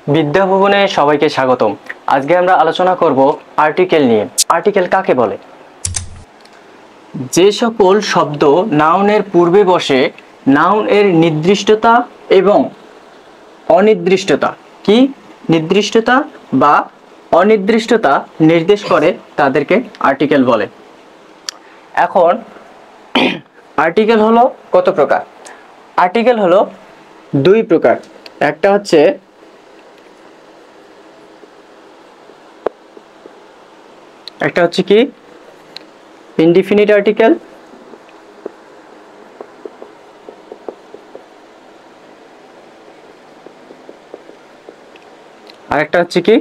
বিদ্যা ভুবনে সবাইকে স্বাগতম। আজকে আমরা আলোচনা করব আর্টিকেল নিয়ে। আর্টিকেল কাকে বলে? যে সকল শব্দ নাউনের পূর্বে বসে নাউন এর নির্দিষ্টতা এবং অনির্দিষ্টতা কি নির্দিষ্টতা বা অনির্দিষ্টতা নির্দেশ করে তাদেরকে আর্টিকেল বলে। এখন আর্টিকেল হলো কত প্রকার? আর্টিকেল হলো দুই প্রকার। একটা হচ্ছে কি ইনডিফিনিট আর্টিকেল, আর একটা হচ্ছে কি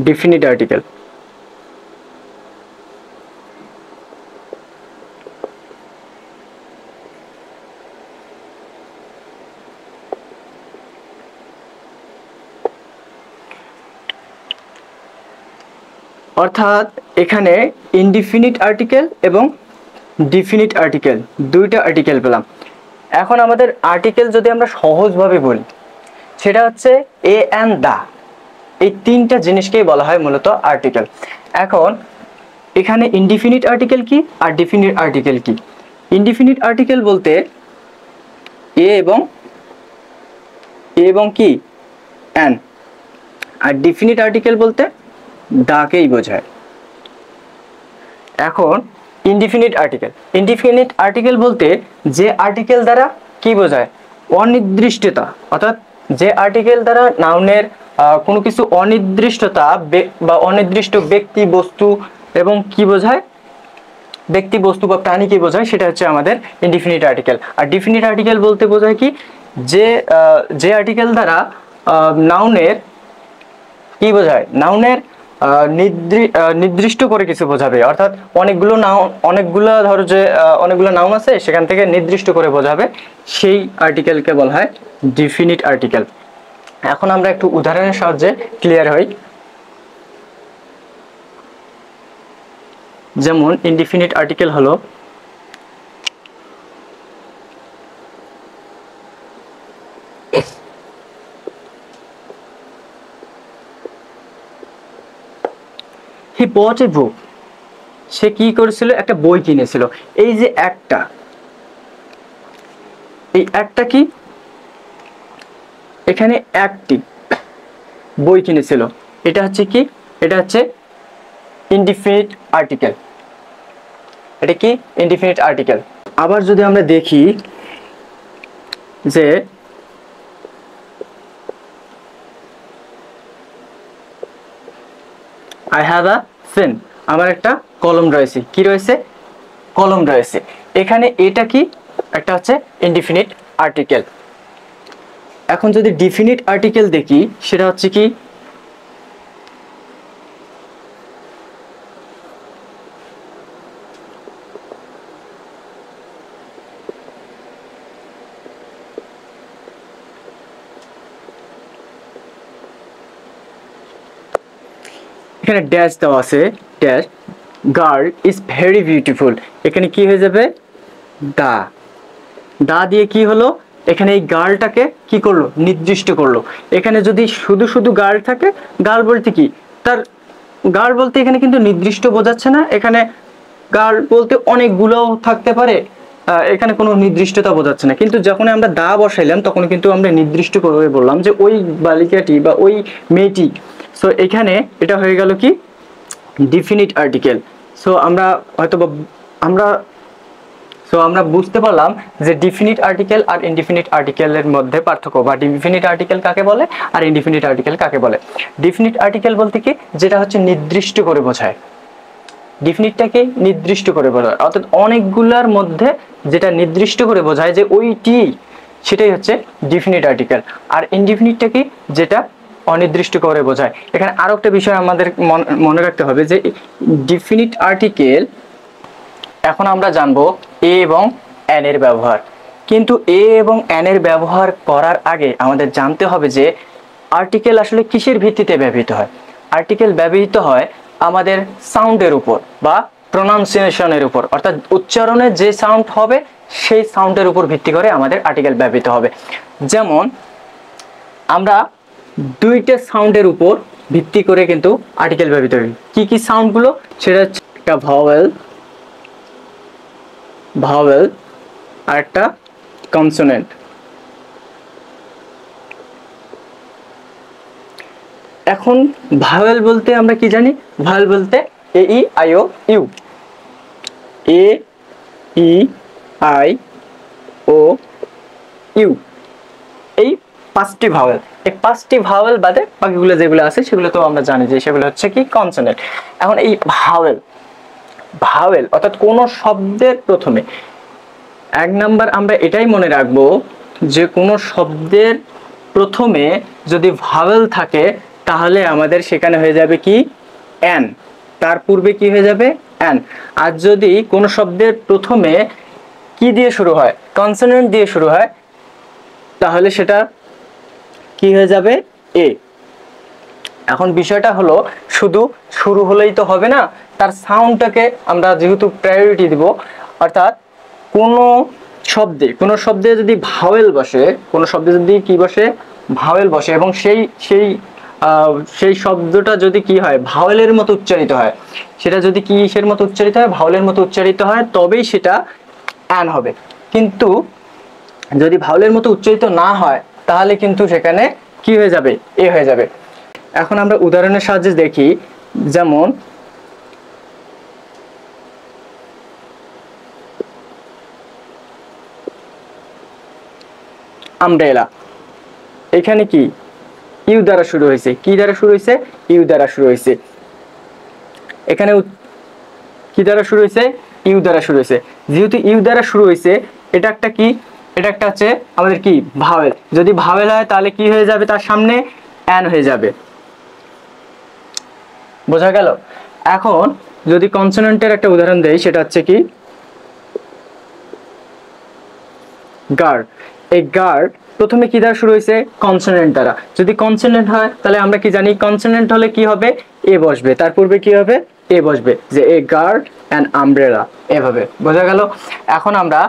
ডিফিনিট আর্টিকেল। অর্থাৎ এখানে ইনডিফিনিট আর্টিকেল এবং ডিফিনিট আর্টিকেল দুইটা আর্টিকেল পেলাম। এখন আমাদের আর্টিকেল যদি আমরা সহজভাবে বলি সেটা হচ্ছে এ অ্যান্ড দা, এই তিনটা জিনিসকেই বলা হয় মূলত আর্টিকেল। এখন এখানে ইনডিফিনিট আর্টিকেল কি আর ডিফিনিট আর্টিকেল কি? ইনডিফিনিট আর্টিকেল বলতে এ এবং কি অ্যান, আর ডিফিনিট আর্টিকেল বলতে দাকেই বোঝায়। এখন ইনডিফিনিট আর্টিকেল বলতে যে আর্টিকেল দ্বারা কি বোঝায়? অনির্দিষ্টতা। অর্থাৎ যে আর্টিকেল দ্বারা নাউনের কোনো কিছু অনির্দিষ্টতা বা অনির্দিষ্ট ব্যক্তি বস্তু এবং কি বোঝায়, ব্যক্তি বস্তু বা প্রাণীকে বোঝায়, সেটা হচ্ছে আমাদের ইনডিফিনিট আর্টিকেল। আর ডিফিনিট আর্টিকেল বলতে বোঝায় কি যে আর্টিকেল দ্বারা নাউনের কি বোঝায়, নাউনের নির্দিষ্ট করে কিছু বোঝাবে। অর্থাৎ অনেকগুলো নাউন আছে, সেখান থেকে নির্দিষ্ট করে বোঝাবে, সেই আর্টিকেলকে বলা হয় ডিফিনিট আর্টিকেল। এখন আমরা একটু উদাহরণের সাহায্যে ক্লিয়ার হই। যেমন ইনডিফিনিট আর্টিকেল হলো হি বট এ বুক, সে কি করেছিল? একটা বই কিনেছিল। এই যে এই একটা কি, এখানে একটি বই কিনেছিল, এটা হচ্ছে কি, এটা হচ্ছে ইনডিফিনিট আর্টিকেল। এটা কি ইনডিফিনিট আর্টিকেল। আবার যদি আমরা দেখি যে আই হ্যাভ আ পেন, আমার একটা কলম রয়েছে। কি রয়েছে? কলম রয়েছে। এখানে এটা কি, একটা হচ্ছে ইনডিফিনিট আর্টিকেল। এখন যদি ডিফিনিট আর্টিকেল দেখি সেটা হচ্ছে কি, এখানে ড্যাশ দেওয়া আছে, dash girl is very beautiful. এখানে কি হয়ে যাবে? দা দিয়ে কি হলো? এখানে এই গার্লটাকে কি করলো? নির্দিষ্ট করলো। এখানে যদি শুধু গার্ল থাকে, গার্ল বলতে কি, তার গার্ল বলতে এখানে কিন্তু নির্দিষ্ট বোঝাচ্ছে না। এখানে গার্ল বলতে অনেকগুলোও থাকতে পারে, এখানে কোনো নির্দিষ্টতা বোঝাচ্ছে না। কিন্তু যখন আমরা দা বসাইলাম তখন কিন্তু আমরা নির্দিষ্ট করে বললাম যে ওই বালিকাটি বা ওই মেয়েটি। সো এখানে এটা হয়ে গেল কি ডিফিনিট আর্টিকেল। সো আমরা বুঝতে পারলাম যে ডিফিনিট আর্টিকেল আর ইনডিফিনিট আর্টিকেলের মধ্যে পার্থক্য, বা ডিফিনিট আর্টিকেল কাকে বলে আর ইনডিফিনিট আর্টিকেল কাকে বলে। ডিফিনিট আর্টিকেল বলতে কি, যেটা হচ্ছে নির্দিষ্ট করে বোঝায়। ডিফিনিটটাকে নির্দিষ্ট করে বোঝায়, অর্থাৎ অনেকগুলোর মধ্যে যেটা নির্দিষ্ট করে বোঝায় যে ওইটি, সেটাই হচ্ছে ডিফিনিট আর্টিকেল। আর ইনডিফিনিটটা কি, যেটা অনির্দিষ্ট করে বোঝায়। এখানে আরো একটা বিষয় আমাদের মনে রাখতে হবে যে ডিফিনিট আর্টিকেল, এখন আমরা জানবো এ এবং অ্যান এর ব্যবহার। কিন্তু এ এবং অ্যান এর ব্যবহার করার আগে আমাদের জানতে হবে যে আর্টিকেল আসলে কিসের ভিত্তিতে ব্যবহৃত হয়। আর্টিকেল ব্যবহৃত হয় আমাদের সাউন্ডের উপর বা প্রোনাউন্সিয়েশনের উপর, অর্থাৎ উচ্চারণে যে সাউন্ড হবে সেই সাউন্ডের উপর ভিত্তি করে আমাদের আর্টিকেল ব্যবহৃত হবে। যেমন আমরা দুইটা সাউন্ডের উপর ভিত্তি করে কিন্তু আর্টিকেল ব্যবহৃত হয়। কি কি সাউন্ডগুলো? সেটা হচ্ছে একটা ভাওয়েল, ভাওয়েল আর একটা কনসোনেন্ট। এখন ভাওয়েল বলতে আমরা কি জানি? ভাওয়েল বলতে A E I O U, A E I O U, এই পাঁচটি ভাওয়েল। এই পাঁচটি ভাওয়েল বাদে বাকিগুলো যেগুলো আছে সেগুলো তো আমরা জানি যে সেগুলো হচ্ছে কি কনসোনেন্ট। এখন এই ভাওয়েল, ভাওয়েল অর্থাৎ কোন শব্দের প্রথমে, এক নাম্বার আমরা এটাই মনে রাখবো যে কোন শব্দের প্রথমে যদি ভাওয়েল থাকে তাহলে আমাদের সেখানে হয়ে যাবে কি এন, তার পূর্বে কি হয়ে যাবে এন। আর যদি কোন শব্দের প্রথমে কি দিয়ে শুরু হয়, কনসোনেন্ট দিয়ে শুরু হয়, তাহলে সেটা কি হয়ে যাবে এ। এখন বিষয়টা হলো শুধু শুরু হলেই তো হবে না, তার সাউন্ডটাকে আমরা যেহেতু প্রায়োরিটি দিব, অর্থাৎ কোন শব্দে যদি ভাওয়েল বসে, কোন শব্দে যদি কি বসে ভাওয়েল বসে, এবং সেই শব্দটা যদি কি হয় ভাওয়েলের মতো উচ্চারিত হয়, সেটা যদি কিসের মতো উচ্চারিত হয়, ভাওয়েলের মতো উচ্চারিত হয়, তবেই সেটা অ্যান হবে। কিন্তু যদি ভাওয়েলের মতো উচ্চারিত না হয় তাহলে কিন্তু সেখানে কি হয়ে যাবে এ হয়ে যাবে। এখন আমরা উদাহরণের সাহায্যে দেখি, যেমন আমব্রেলা, এখানে কি ইউ দ্বারা শুরু হয়েছে, কি দ্বারা শুরু হয়েছে ইউ দ্বারা শুরু হয়েছে, এখানে কি দ্বারা শুরু হয়েছে ইউ দ্বারা শুরু হয়েছে। যেহেতু ইউ দ্বারা শুরু হয়েছে, এটা একটা কি, এটা একটা হচ্ছে আমাদের কি ভাওয়েল। যদি ভাওয়েল হয় তাহলে কি হয়ে যাবে, তার সামনে অ্যান হয়ে যাবে। বোঝা গেল? এখন যদি কনসোনেন্টের একটা উদাহরণ দেই, সেটা হচ্ছে কি গার্ড। এই গার্ড প্রথমে কি দ্বারা শুরু হয়েছে কনসোনেন্ট দ্বারা। যদি কনসোনেন্ট হয় তাহলে আমরা কি জানি কনসোনেন্ট হলে কি হবে এ বসবে, তার পূর্বে কি হবে এ বসবে, যে এ গার্ড অ্যান্ড আমব্রেলা, এভাবে। বোঝা গেল? এখন আমরা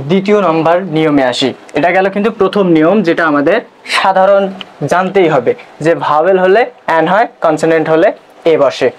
দ্বিতীয় নম্বর নিয়মে আসি। এটা গেল কিন্তু প্রথম নিয়ম, যেটা আমাদের সাধারণ জানতেই হবে, যে ভাওয়েল হলে অ্যান হয়, কনসোনেন্ট হলে এ বসে।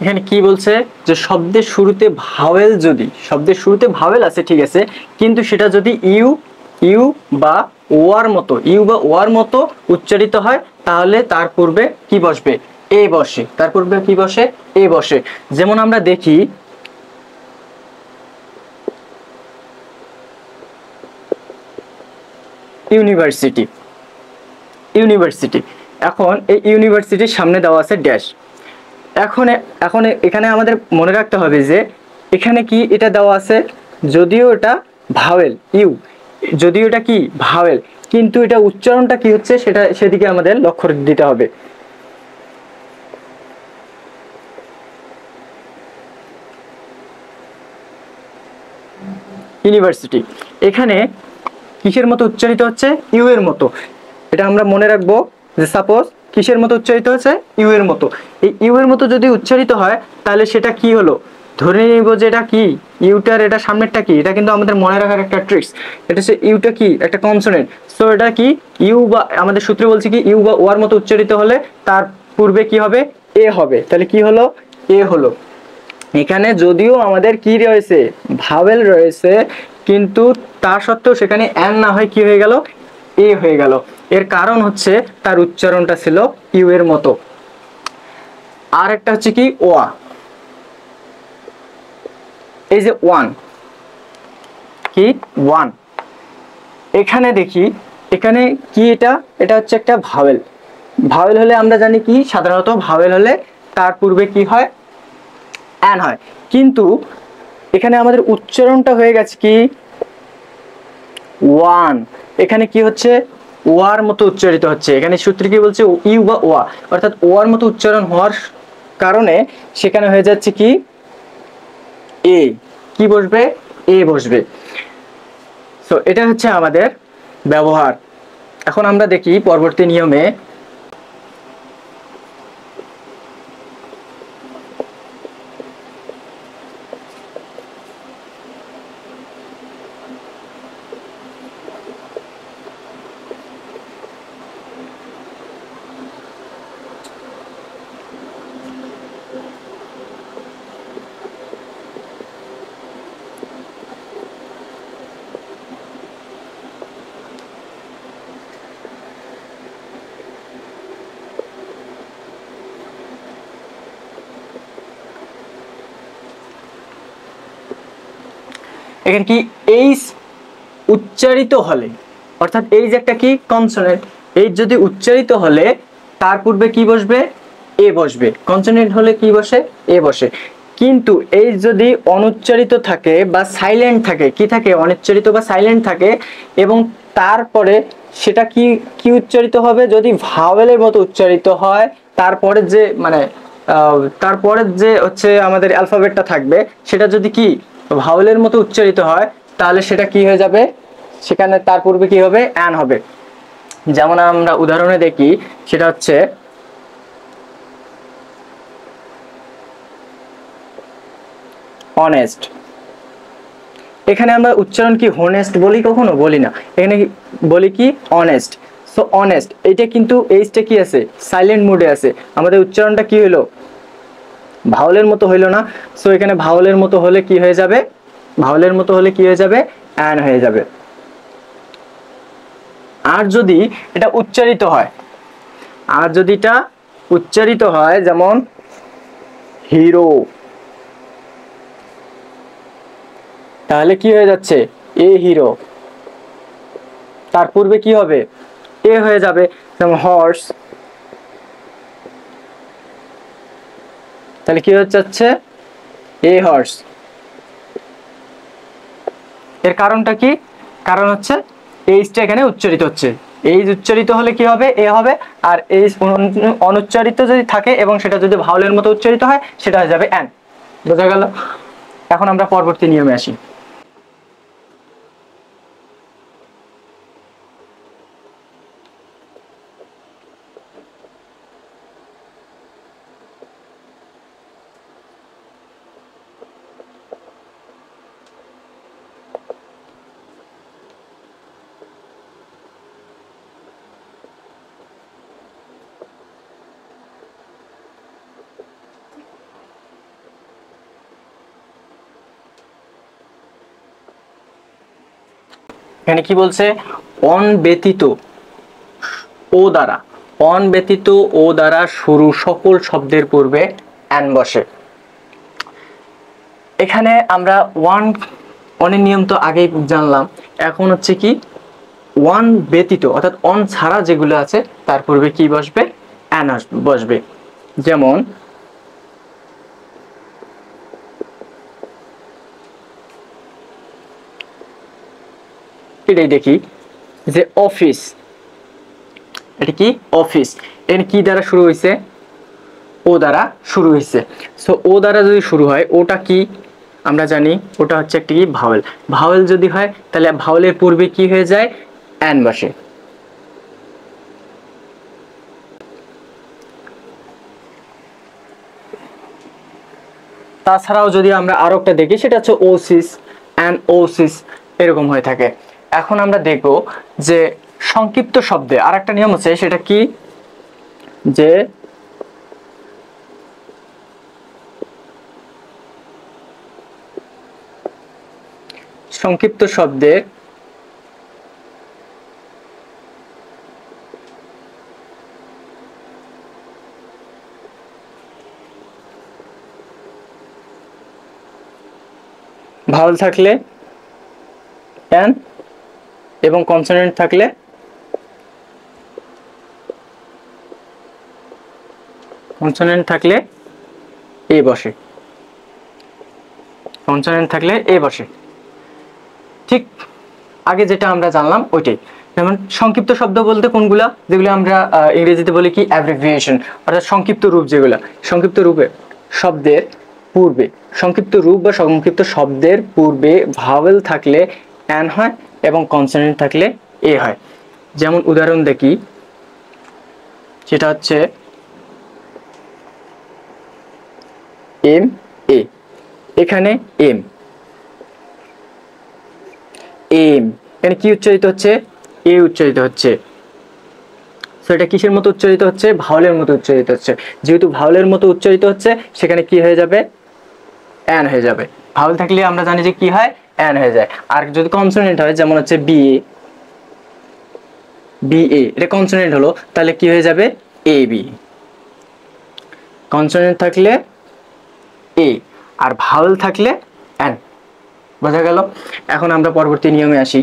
এখানে কি বলছে, যে শব্দের শুরুতে ভাওয়েল, যদি শব্দের শুরুতে ভাওয়েল আছে ঠিক আছে, কিন্তু সেটা যদি ইউ বা ওয়ার মতো, ইউ বা ওয়ার মতো উচ্চারিত হয়, তাহলে তার পূর্বে কি বসবে এ বসে, তার পূর্বে কি বসে এ বসে। যেমন আমরা দেখি ইউনিভার্সিটি, ইউনিভার্সিটি। এখন এই ইউনিভার্সিটির সামনে দেওয়া আছে ড্যাশ। এখন এখন এখানে আমাদের মনে রাখতে হবে যে এখানে কি এটা দেওয়া আছে, যদিও এটা ভাওয়েল ইউ, যদিও এটা কি ভাওয়েল, কিন্তু এটা উচ্চারণটা কি হচ্ছে সেদিকে আমাদের লক্ষ্য দিতে হবে। ইউনিভার্সিটি, এখানে কিসের মতো উচ্চারিত হচ্ছে ইউ এর মতো। এটা আমরা মনে রাখবো যে সাপোজ কিসের মতো উচ্চারিত হচ্ছে ইউ এর মতো। এই ইউ এর মতো যদি উচ্চারিত হয় তাহলে সেটা কি হলো, ধরে নিব যে এটা কি ইউটার, এটা সামনেরটা কি, এটা কিন্তু আমাদের মনে রাখার একটা ট্রিক্স। এটা হচ্ছে ইউটা কি একটা কনসোনেন্ট, সো এটা কি ইউ বা আমাদের সূত্রে বলছি কি ইউ বা ওয়ার মতো উচ্চারিত হলে তার পূর্বে কি হবে এ হবে, তাহলে কি হলো এ হলো। এখানে যদিও আমাদের কি রয়েছে ভাওয়েল রয়েছে, কিন্তু তা সত্ত্বেও সেখানে এন না হয় কি হয়ে গেল এ হয়ে গেল। এর কারণ হচ্ছে তার উচ্চারণটা ছিল ইউ এর মতো। আর একটা হচ্ছে কি ওয়া, এই যে ওয়ান, কি ওয়ান, এখানে দেখি এখানে কি, এটা হচ্ছে একটা ভাওয়েল। ভাওয়েল হলে আমরা জানি কি, সাধারণত ভাওয়েল হলে তার পূর্বে কি হয়, অ্যান হয়। কিন্তু এখানে আমাদের উচ্চারণটা হয়ে গেছে কি ওয়ান, এখানে কি হচ্ছে ওয়ার মতো উচ্চারিত হচ্ছে। এখানে সূত্র কি বলছে, ইউ বা ওয়া, অর্থাৎ ওয়ার মতো উচ্চারণ হওয়ার কারণে সেখানে হয়ে যাচ্ছে কি এ, কি বসবে, এ বসবে। সো এটা হচ্ছে আমাদের ব্যবহার। এখন আমরা দেখি পরবর্তী নিয়মে, এখানে কি এইচ উচ্চারিত হলে, অর্থাৎ এই যে একটা কি কনসোনেন্ট, এই যদি উচ্চারিত হলে তার পূর্বে কি বসবে, এ বসবে। কনসোনেন্ট হলে কি বসে, এ বসে। কিন্তু এই যদি অনুচ্চারিত থাকে বা সাইলেন্ট থাকে, কি থাকে, অনুচ্চারিত বা সাইলেন্ট থাকে, এবং তারপরে সেটা কি কি উচ্চারিত হবে, যদি ভাওয়েলের মতো উচ্চারিত হয়, তারপরে যে মানে তারপরে যে হচ্ছে আমাদের অ্যালফাবেটটা থাকবে, সেটা যদি কি ভাওয়েলের মতো উচ্চারিত হয়, তাহলে সেটা কি হয়ে যাবে, সেখানে তার পূর্বে কি হবে, অ্যান হবে। যেমন আমরা উদাহরণে দেখি, সেটা হচ্ছে অনেস্ট। এখানে আমরা উচ্চারণ কি হোনেস্ট বলি, কখনো বলি না, এখানে বলি কি অনেস্ট। সো অনেস্ট, এটা কিন্তু এইচটা কি আছে, সাইলেন্ট মোডে আছে, আমাদের উচ্চারণটা কি হলো, ভাওয়েলের মতো হইলো না। সো এখানে ভাওয়েলের মতো হলে কি হয়ে যাবে, ভাওয়েলের মতো হলে কি হয়ে যাবে, অ্যান হয়ে যাবে। আর যদি এটা উচ্চারিত হয়, আর যদি এটা উচ্চারিত হয়, যেমন হিরো, তাহলে কি হয়ে যাচ্ছে, এ হিরো, তার পূর্বে কি হবে, এ হয়ে যাবে। যেমন হর্স, তাহলে কি হচ্ছে যাচ্ছে, এ হর্স। এর কারণটা কি, কারণ হচ্ছে এইচটা এখানে উচ্চারিত হচ্ছে, এইচ উচ্চারিত হলে কি হবে, এ হবে। আর এইচ অনুচ্চারিত যদি থাকে এবং সেটা যদি ভাওয়েলের মতো উচ্চারিত হয়, সেটা হয়ে যাবে অ্যান। বোঝা গেল? এখন আমরা পরবর্তী নিয়মে আসি। এখানে কি বলছে, অন ব্যতীত ও দ্বারা, অন ব্যতীত ও দ্বারা শুরু সকল শব্দের পূর্বে অ্যান বসে। এখানে আমরা অনের নিয়ম তো আগেই জানলাম, এখন হচ্ছে কি ওয়ান ব্যতীত, অর্থাৎ অন ছাড়া যেগুলো আছে তার পূর্বে কি বসবে, অ্যান বসবে। যেমন এটাই দেখি যে অফিস, এটা কি অফিস, এখানে কি দ্বারা শুরু হয়েছে, ও দ্বারা শুরু হয়েছে। সো ও দ্বারা যদি শুরু হয়, ওটা কি আমরা জানি, ওটা হচ্ছে একটি কি ভাওয়েল। ভাওয়েল যদি হয়, তাহলে ভাওয়েলের পূর্বে কি হয়ে যায়, অ্যান বসে। তাছাড়াও যদি আমরা আরো একটা দেখি, সেটা হচ্ছে ওসিস অ্যান্ড ওসিস, এরকম হয়ে থাকে। এখন আমরা দেখব যে সংক্ষিপ্ত শব্দে আর একটা নিয়ম আছে, সেটা কি, যে সংক্ষিপ্ত শব্দে ভাওয়েল থাকলে এন এবং কনসোনেন্ট থাকলে এ বসে, কনসোনেন্ট থাকলে এ বসে। ঠিক আগে যেটা আমরা জানলাম ওইটাই। যেমন সংক্ষিপ্ত শব্দ বলতে কোনগুলা, যেগুলো আমরা ইংরেজিতে বলি কি অ্যাব্রিভিয়েশন, অর্থাৎ সংক্ষিপ্ত রূপ। যেগুলা সংক্ষিপ্ত রূপে শব্দের পূর্বে, সংক্ষিপ্ত রূপ বা সংক্ষিপ্ত শব্দের পূর্বে ভাওয়েল থাকলে অ্যান হয় এবং কনসোনেন্ট থাকলে এ হয়। যেমন উদাহরণ দেখি, সেটা হচ্ছে এম এ, এখানে এম এম, এখানে কি উচ্চারিত হচ্ছে? এ উচ্চারিত হচ্ছে। সো এটা কিসের মতো উচ্চারিত হচ্ছে? ভাওয়েলের মতো উচ্চারিত হচ্ছে। যেহেতু ভাওয়েলের মতো উচ্চারিত হচ্ছে, সেখানে কি হয়ে যাবে? অ্যান হয়ে যাবে। ভাওয়েল থাকলে আমরা জানি যে কি হয়? অ্যান হয়ে যায়। আর যদি কনসোনেন্ট হয়, যেমন হচ্ছে বি এ, বি এ, এটা কনসোনেন্ট হলো, তাহলে কি হয়ে যাবে? A B. কনসোনেন্ট থাকলে এ, আর ভাওয়েল থাকলে অ্যান। বোঝা গেল? এখন আমরা পরবর্তী নিয়মে আসি।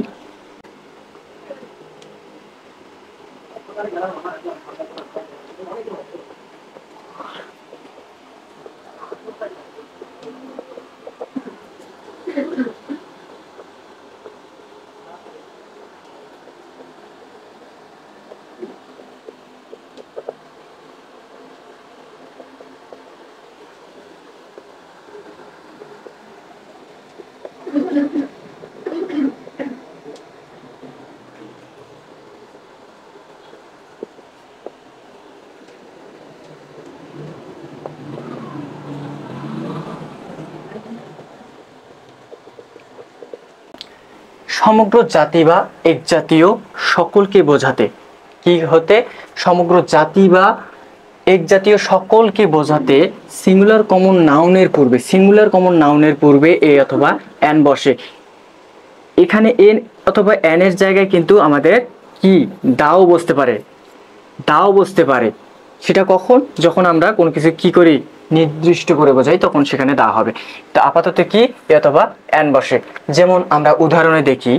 সমগ্র জাতি বা এক জাতীয় সকলকে বোঝাতে, কি হতে? সমগ্র জাতি বা এক জাতীয় সকলকে বোঝাতে সিঙ্গুলার কমন নাউনের পূর্বে, সিঙ্গুলার কমন নাউনের পূর্বে এ অথবা অ্যান বসে। এখানে এন অথবা অ্যান এর জায়গায় কিন্তু আমাদের কি দাও বসতে পারে, দাও বসতে পারে। সেটা কখন? যখন আমরা কোনো কিছু কি করি, নির্দিষ্ট করে বোঝাই, তখন সেখানে দা হবে। তো আপাতত কি এ অথবা অ্যান বসে। যেমন আমরা উদাহরণে দেখি,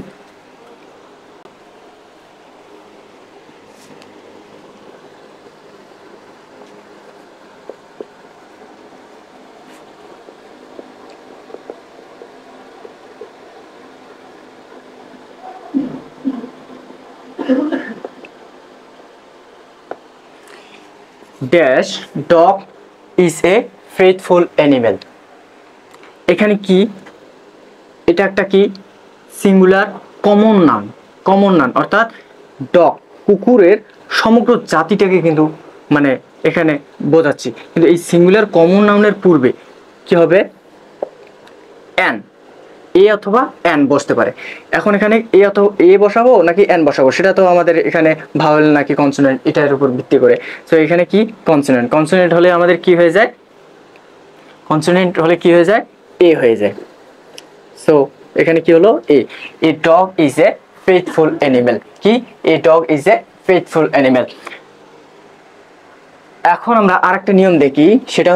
dash dog is a faithful animal. এখানে কি, এটা একটা কি singular common noun, common noun, অর্থাৎ ডগ কুকুরের সমগ্র জাতিটাকে কিন্তু মানে এখানে বোঝাচ্ছি। কিন্তু এই সিঙ্গুলার কমন নাউনের পূর্বে কি হবে? অ্যান, এ অথবা অ্যান বসতে পারে। এখন এখানে এ অথবা এ বসাবো নাকি অ্যান বসাবো, সেটা তো আমাদের এখানে ভাওয়েল নাকি কনসোনেন্ট এটার উপর ভিত্তি করে। সো এখানে কি কনসোনেন্ট, কনসোনেন্ট হলে আমাদের কি হয়ে যায়? কনসোনেন্ট হলে কি হয়ে যায়? এ হয়ে যায়। সো এখানে কি হলো? A dog is a faithful animal. কি? A dog is a faithful animal. এখন আমরা আরেকটা নিয়ম দেখি, সেটা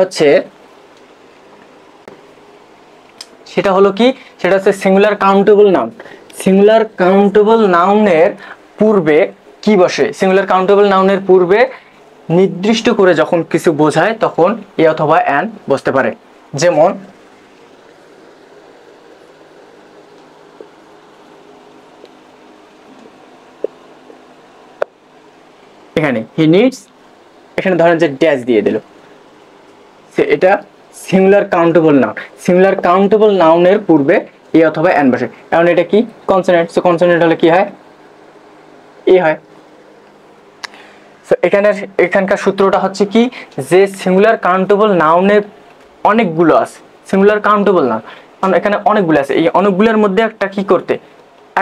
হলো কি, সেটা হচ্ছে singular countable noun. Singular countable নাউনের পূর্বে কি বসে? সিঙ্গুলার কাউন্টেবল নাউনের পূর্বে নির্দিষ্ট করে যখন কিছু বোঝায়, তখন এ অথবা অ্যান বসতে পারে। যেমন এখানে হি নিডস, এখানে ধরেন যে ড্যাশ দিয়ে দিল, এটা singular countable noun. Singular countable নাউনের পূর্বে এ অথবা অ্যান বসে। কারণ এটা কি কনসোনেন্ট, সো কনসোনেন্ট হলে কি হয়? এ হয়। সো এখানকার সূত্রটা হচ্ছে কি, যে সিঙ্গুলার কাউন্টেবল নাউনের অনেকগুলো আছে, সিঙ্গুলার কাউন্টেবল নাউন, কারণ এখানে অনেকগুলো আছে, এই অনেকগুলোর মধ্যে একটা কি করতে,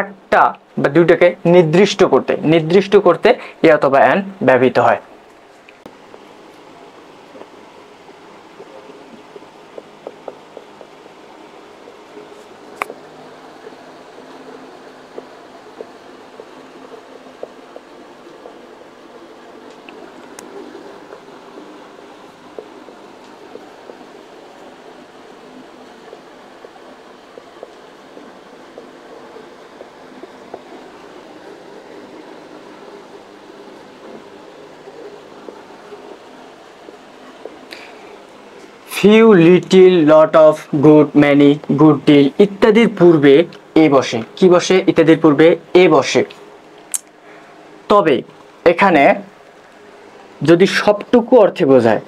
একটা বা দুইটাকে নির্দিষ্ট করতে এ অথবা অ্যান ব্যবহৃত হয়। Few, little, lot of, good, many, good deal ইত্যাদির পূর্বে এ বসে। কি বসে? ইত্যাদির পূর্বে এ বসে। তবে এখানে যদি সবটুকু অর্থে বোঝায়,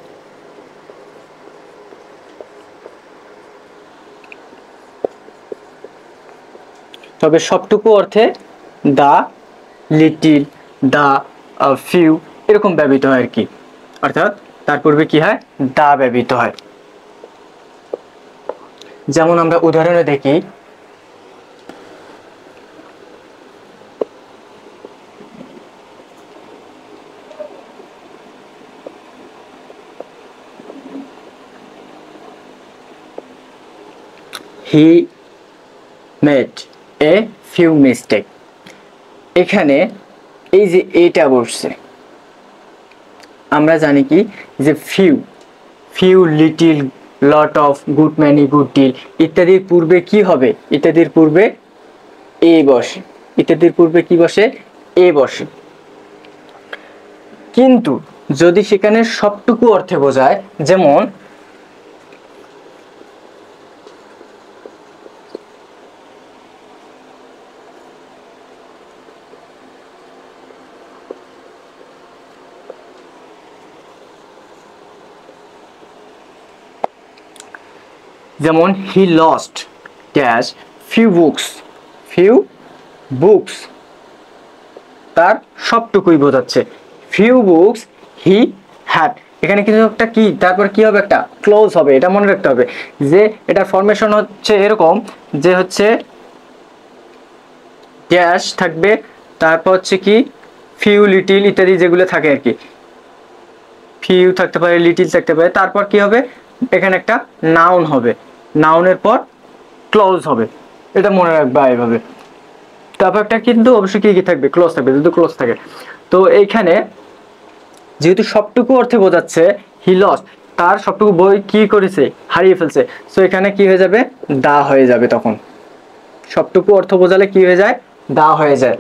তবে সবটুকু অর্থে দা, লিটিল, দা, ফিউ এরকম ব্যবহৃত হয় আর কি। অর্থাৎ তার পূর্বে কি হয়? দা ব্যবহৃত হয়। যেমন আমরা উদাহরণে দেখি, he made a few mistake. এখানে এই যে এটা বসছে, আমরা জানি কি যে few, few, little, lot of, good, many, good deal ইত্যাদির পূর্বে কি হবে? ইত্যাদির পূর্বে এ বসে। ইত্যাদির পূর্বে কি বসে? এ বসে। কিন্তু যদি সেখানে সবটুকু অর্থে বোঝায়, যেমন যেমন he lost dash few books, few books তার সবটুকুই বোঝাচ্ছে। ফিউ বুকস হি হ্যাড, এখানে কিন্তু একটা কি, তারপর কি হবে? একটা ক্লোজ হবে। এটা মনে রাখতে হবে যে এটা ফরমেশন হচ্ছে এরকম যে হচ্ছে ড্যাশ থাকবে, তারপর হচ্ছে কি ফিউ, লিটিল ইত্যাদি যেগুলো থাকে আর কি, ফিউ থাকতে পারে, লিটিল থাকতে পারে, তারপর কি হবে? এখানে একটা নাউন হবে, নাউনের পর ক্লোজ হবে। এটা মনে রাখবা এইভাবে। তারপর একটা কিন্তু অবশ্যই কি কি থাকবে? ক্লোজ থাকবে, যদি ক্লোজ থাকে। তো এইখানে যেহেতু সবটুকু অর্থে বোঝাচ্ছে, হি লস্ট তার সবটুকু বই কি করেছে? হারিয়ে ফেলছে। সো এখানে কি হয়ে যাবে? দা হয়ে যাবে। তখন সবটুকু অর্থ বোঝালে কি হয়ে যায়? দা হয়ে যায়।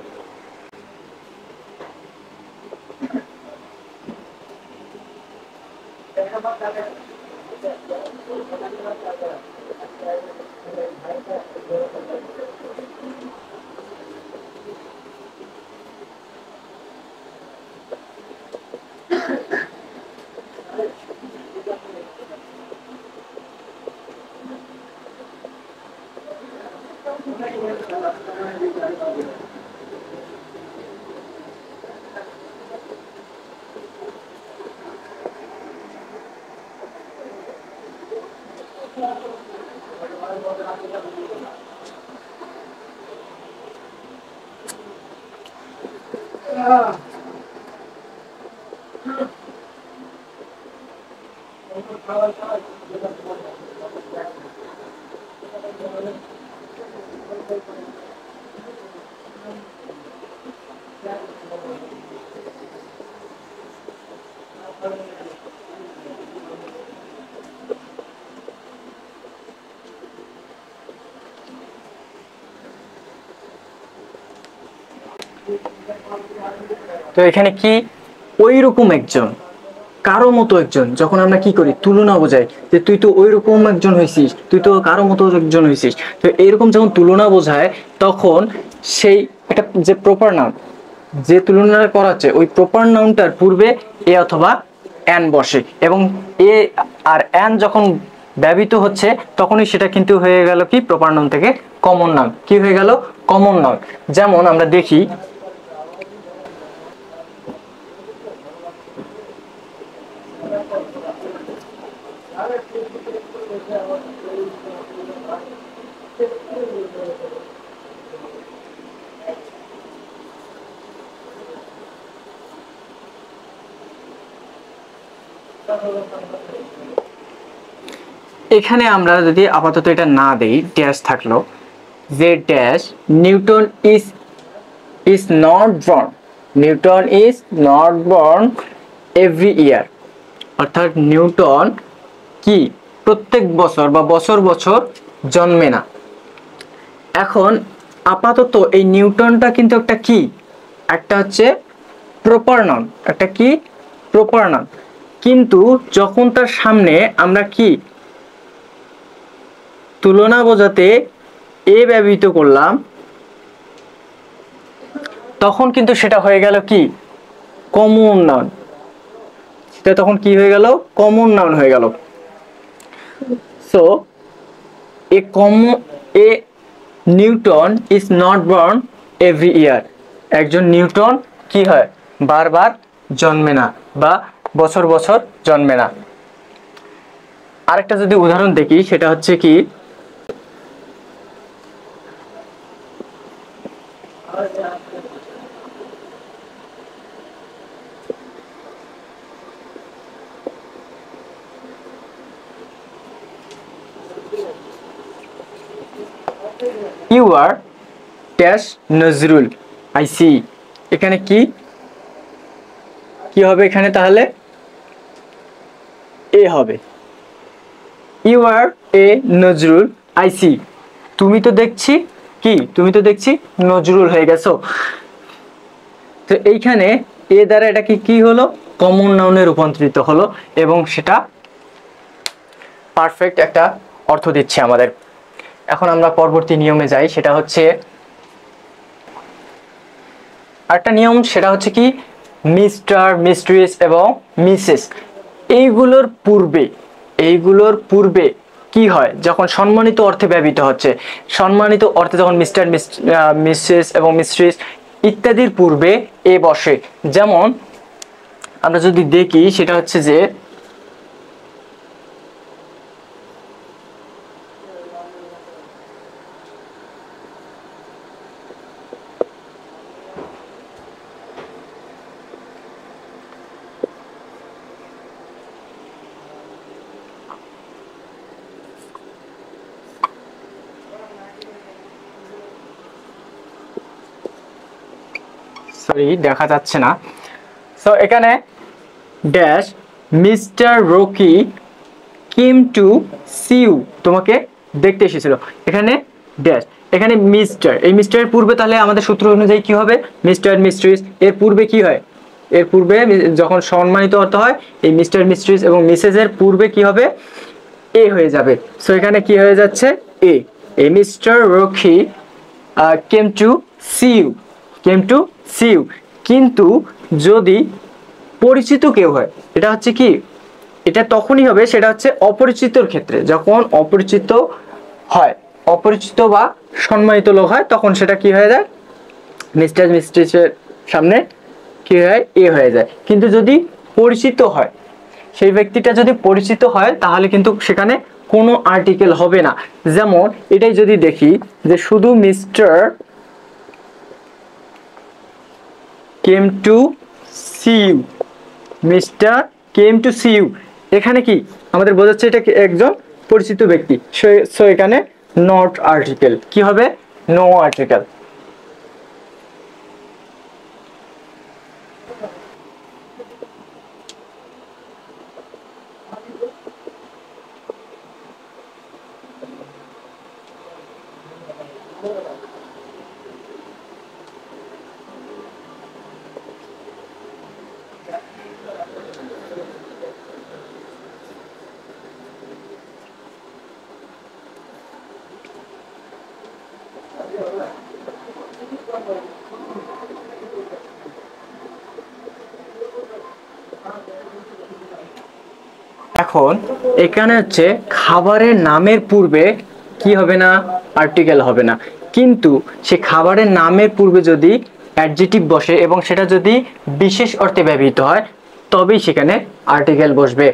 তো এখানে কি ওই রকম একজন, কারো মতো একজন, যখন আমরা কি করি তুলনা বোঝাই যে তুই তো ওই রকম একজন হয়েছিস, তুই তো কারো মতো একজন হয়েছিস, তো এরকম যখন তুলনা বোঝায় তখন সেই একটা যে প্রপার নাউন, যে তুলনা করা হচ্ছে ওই প্রপার নাউনটার পূর্বে এ অথবা অ্যান বসে, এবং এ আর অ্যান যখন ব্যবহৃত হচ্ছে তখনই সেটা কিন্তু হয়ে গেল কি প্রপার নাউন থেকে কমন নাউন। কি হয়ে গেল? Common noun. যেমন আমরা দেখি এখানে আমরা যদি আপাতত এটা না দেই, ড্যাশ থাকলো যে dash Newton is not born, Newton is not born every year, অর্থাৎ নিউটন কি প্রত্যেক বছর বা বছর বছর জন্মে না। এখন আপাতত এই নিউটনটা কিন্তু একটা কি, একটা হচ্ছে প্রপার নাউন, একটা কি প্রপার নাউন। কিন্তু যখন তার সামনে আমরা কি তুলনা বোঝাতে এ ব্যবহৃত করলাম, তখন কিন্তু সেটা হয়ে গেল কি কমন নাউন। সেটা তখন কি হয়ে গেল কমন নাউন হয়ে গেল। So A Newton is not born every year. একজন নিউটন কি হয় বারবার জন্মে না বা বছর বছর জন্মে না। আরেকটা যদি উদাহরণ দেখি সেটা হচ্ছে কি you are dash Nazrul I see. এখানে কি কি হবে এখানে তাহলে এ হবে। You are a Nazrul I see. তুমি তো দেখছি কি তুমি তো দেখছি নজরুল হয়ে গেছো। তো এইখানে এ দ্বারা এটা কি কি হলো কমন নাউনে রূপান্তরিত হলো এবং সেটা পারফেক্ট একটা অর্থ দিচ্ছে আমাদের। এখন আমরা পরবর্তী নিয়মে যাই, সেটা হচ্ছে আরেকটা নিয়ম, সেটা হচ্ছে কি মিস্টার, মিস্ট্রেস এবং মিসেস এইগুলোর পূর্বে কি হয় যখন সম্মানিত অর্থে ব্যবহৃত হচ্ছে, সম্মানিত অর্থে যখন মিস্টার, মিসেস এবং মিস্ট্রেস ইত্যাদির পূর্বে এ বসে। যেমন আমরা যদি দেখি সেটা হচ্ছে যে সরি দেখা যাচ্ছে না। সো এখানে dash mister Rocky came to see you, তোমাকে দেখতে এসেছিল। এখানে ড্যাশ, এখানে মিস্টার, এই মিস্টারের পূর্বে তাহলে আমাদের সূত্র অনুযায়ী কি হবে মিস্টার, মিস্ট্রেস, এর পূর্বে কি হয় এর পূর্বে যখন সম্মানিত অর্থ হয় এই মিস্টার, মিস্ট্রেস এবং মিসেস এর পূর্বে কি হবে এ হয়ে যাবে। সো এখানে কি হয়ে যাচ্ছে a Mister Rocky came to see you, came to see you. কিন্তু যদি পরিচিত কেউ হয়, এটা হচ্ছে কি এটা তখনই হবে, সেটা হচ্ছে অপরিচিতর ক্ষেত্রে। যখন অপরিচিত হয়, অপরিচিত বা সম্মানিত লোক হয়, তখন সেটা কি হয়ে যায় মিস্টার, মিস্ট্রেসের সামনে কি হয় এ হয়ে যায়। কিন্তু যদি পরিচিত হয়, সেই ব্যক্তিটা যদি পরিচিত হয় তাহলে কিন্তু সেখানে কোনো আর্টিকেল হবে না। যেমন এটাই যদি দেখি যে শুধু mister came to see you, mister came to see you, এখানে কি আমাদের বোঝাচ্ছে এটা একজন পরিচিত ব্যক্তি। সো এখানে নট আর্টিকেল কি হবে নো আর্টিকেল। এখন এখানে হচ্ছে খাবারের নামের পূর্বে কি হবে না আর্টিকেল হবে না, কিন্তু সে খাবারের নামের পূর্বে যদি অ্যাডজেক্টিভ বসে এবং সেটা যদি বিশেষ অর্থে ব্যবহৃত হয় তবেই সেখানে আর্টিকেল বসবে।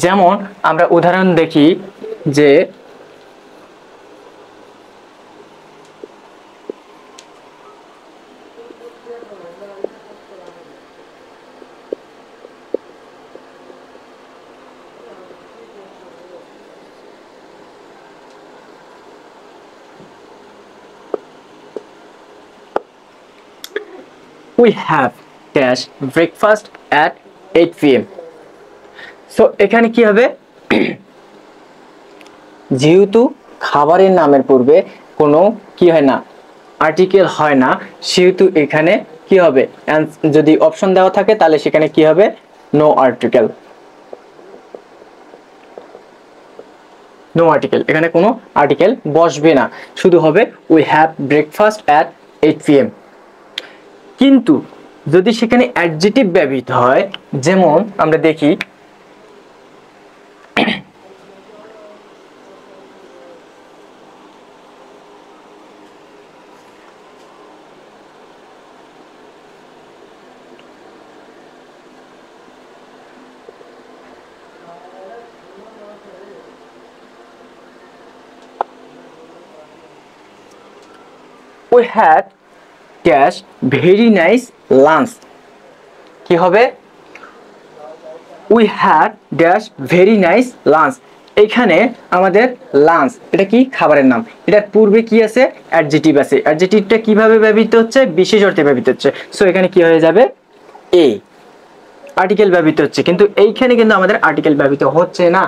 যেমন আমরা উদাহরণ দেখি যে we have dash breakfast at 8 p.m. So এখানে কি হবে যেহেতু খাবারের নামের পূর্বে কোনো কি হয় না আর্টিকেল হয় না, সেহেতু এখানে কি হবে যদি অপশন দেওয়া থাকে তাহলে সেখানে কি হবে নো আর্টিকেল। নো আর্টিকেল, এখানে কোনো আর্টিকেল বসবে না, শুধু হবে we have breakfast at 8 PM। কিন্তু যদি সেখানে অ্যাডজেক্টিভ ব্যবহৃত হয়, যেমন আমরা দেখি we had dash very nice lunch, কি হবে we had dash very nice lunch। এখানে আমাদের লাঞ্চ এটা কি খাবারের নাম, এটার পূর্বে কি আছে অ্যাডজেক্টিভ আছে, অ্যাডজেক্টিভটা কিভাবে ব্যবহৃত হচ্ছে বিশেষ অর্থে ব্যবহৃত হচ্ছে, সো এখানে কি হয়ে যাবে এ আর্টিকেল ব্যবহৃত হচ্ছে, কিন্তু এইখানে কিন্তু আমাদের আর্টিকেল ব্যবহৃত হচ্ছে না।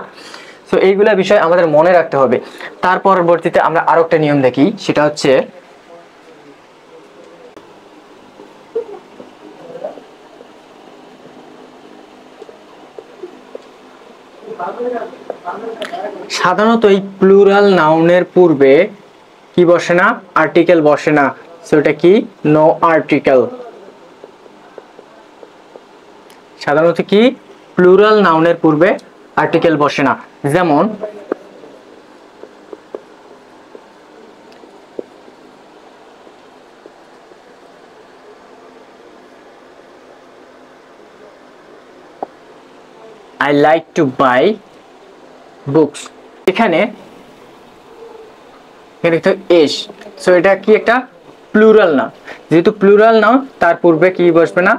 সো এইগুলা বিষয় আমাদের মনে রাখতে হবে। তার পরবর্তীতে আমরা আরো একটা নিয়ম দেখি, সেটা হচ্ছে সাধারণত এই প্লুরাল নাউনের পূর্বে কি বসে না আর্টিকেল বসে না, সো এটা কি নো আর্টিকেল। সাধারণত কি প্লুরাল নাউনের পূর্বে আর্টিকেল বসে না, যেমন I like to buy books, এখানে এস, সো এটা কি একটা প্লুরাল নাউন, যেহেতু প্লুরাল নাউন তার পূর্বে কি বসবে না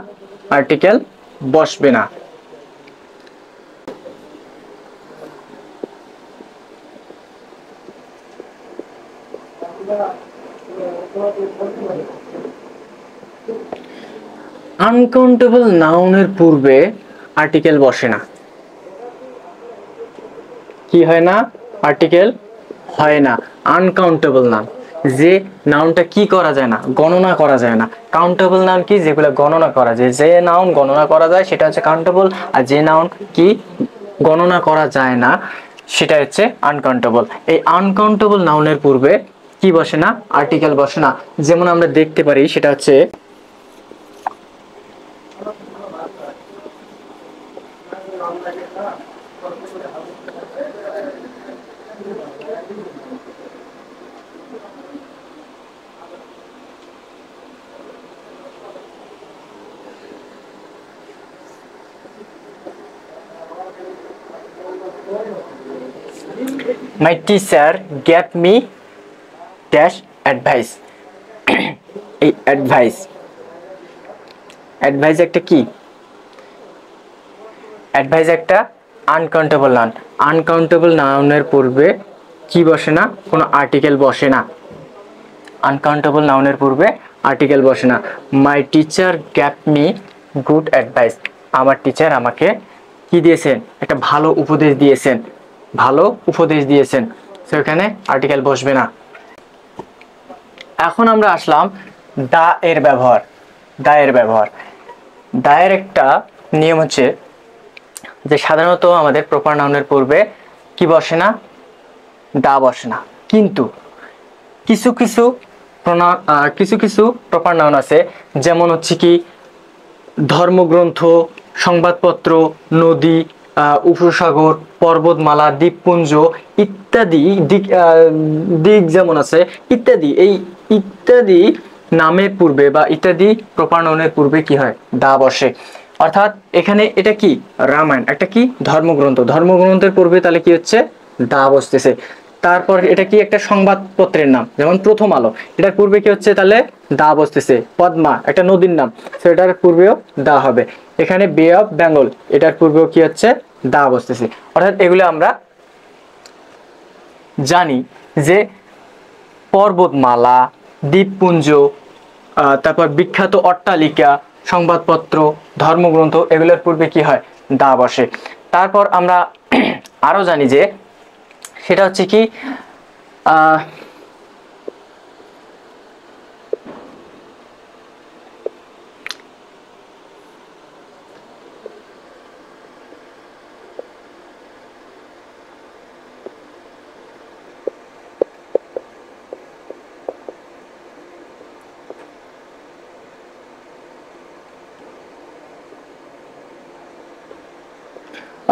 আর্টিকেল বসবে না। আনকাউন্টেবল নাউনের পূর্বে আর্টিকেল বসে না, কি হয় না আর্টিকেল হয় না। আনকাউন্টেবল নাউন, যে নাউনটা কি করা যায় না গণনা করা যায় না। কাউন্টেবল নাউন কি যেগুলো গণনা করা যায়, যে নাউন গণনা করা যায় সেটা হচ্ছে কাউন্টেবল, আর যে নাউন কি গণনা করা যায় না সেটা হচ্ছে আনকাউন্টেবল। এই আনকাউন্টেবল নাউনের পূর্বে কি বসে না আর্টিকেল বসে না, যেমন আমরা দেখতে পারি সেটা হচ্ছে My teacher gave me dash advice। এই অ্যাডভাইস, অ্যাডভাইস একটা কি অ্যাডভাইস একটা আনকাউন্টেবল নাউন। আনকাউন্টেবল নাউনের পূর্বে কি বসে না কোনো আর্টিকেল বসে না। আনকাউন্টেবল নাউনের পূর্বে আর্টিকেল বসে না। My teacher gave me good advice, আমার টিচার আমাকে কি দিয়েছেন একটা ভালো উপদেশ দিয়েছেন, ভালো উপদেশ দিয়েছেন, সেখানে আর্টিকেল বসবে না। এখন আমরা আসলাম দা এর ব্যবহার। দা এর ব্যবহার, দা এর একটা নিয়ম হচ্ছে যে সাধারণত আমাদের প্রপার নাউনের পূর্বে কি বসে না দা বসে না, কিন্তু কিছু কিছু কিছু প্রপার নাউন আছে, যেমন হচ্ছে কি ধর্মগ্রন্থ, সংবাদপত্র, নদী, উপসাগর, পর্বতমালা, দ্বীপপুঞ্জ ইত্যাদি, দিক যেমন আছে ইত্যাদি, এই ইত্যাদি নামের পূর্বে বা ইত্যাদি প্রপার নাউনের পূর্বে কি হয় দা বসে। অর্থাৎ এখানে এটা কি রামায়ণ একটা কি ধর্মগ্রন্থ, ধর্মগ্রন্থের পূর্বে তাহলে কি হচ্ছে দা বসতেছে। তারপর এটা কি একটা সংবাদপত্রের নাম, যেমন প্রথম আলো, এটার পূর্বে কি হচ্ছে তাহলে দা বসতেছে। পদ্মা একটা নদীর নাম, সেটার পূর্বেও দা হবে। এখানে বে অফ বেঙ্গল, এটার পূর্বেও কি হচ্ছে দা বসতেছে। অর্থাৎ এগুলো আমরা জানি যে পর্বতমালা, দ্বীপপুঞ্জ, তারপর বিখ্যাত অট্টালিকা, সংবাদপত্র, ধর্মগ্রন্থ এগুলোর পূর্বে কি হয় দা বসে। তারপর আমরা আরো জানি যে সেটা হচ্ছে কি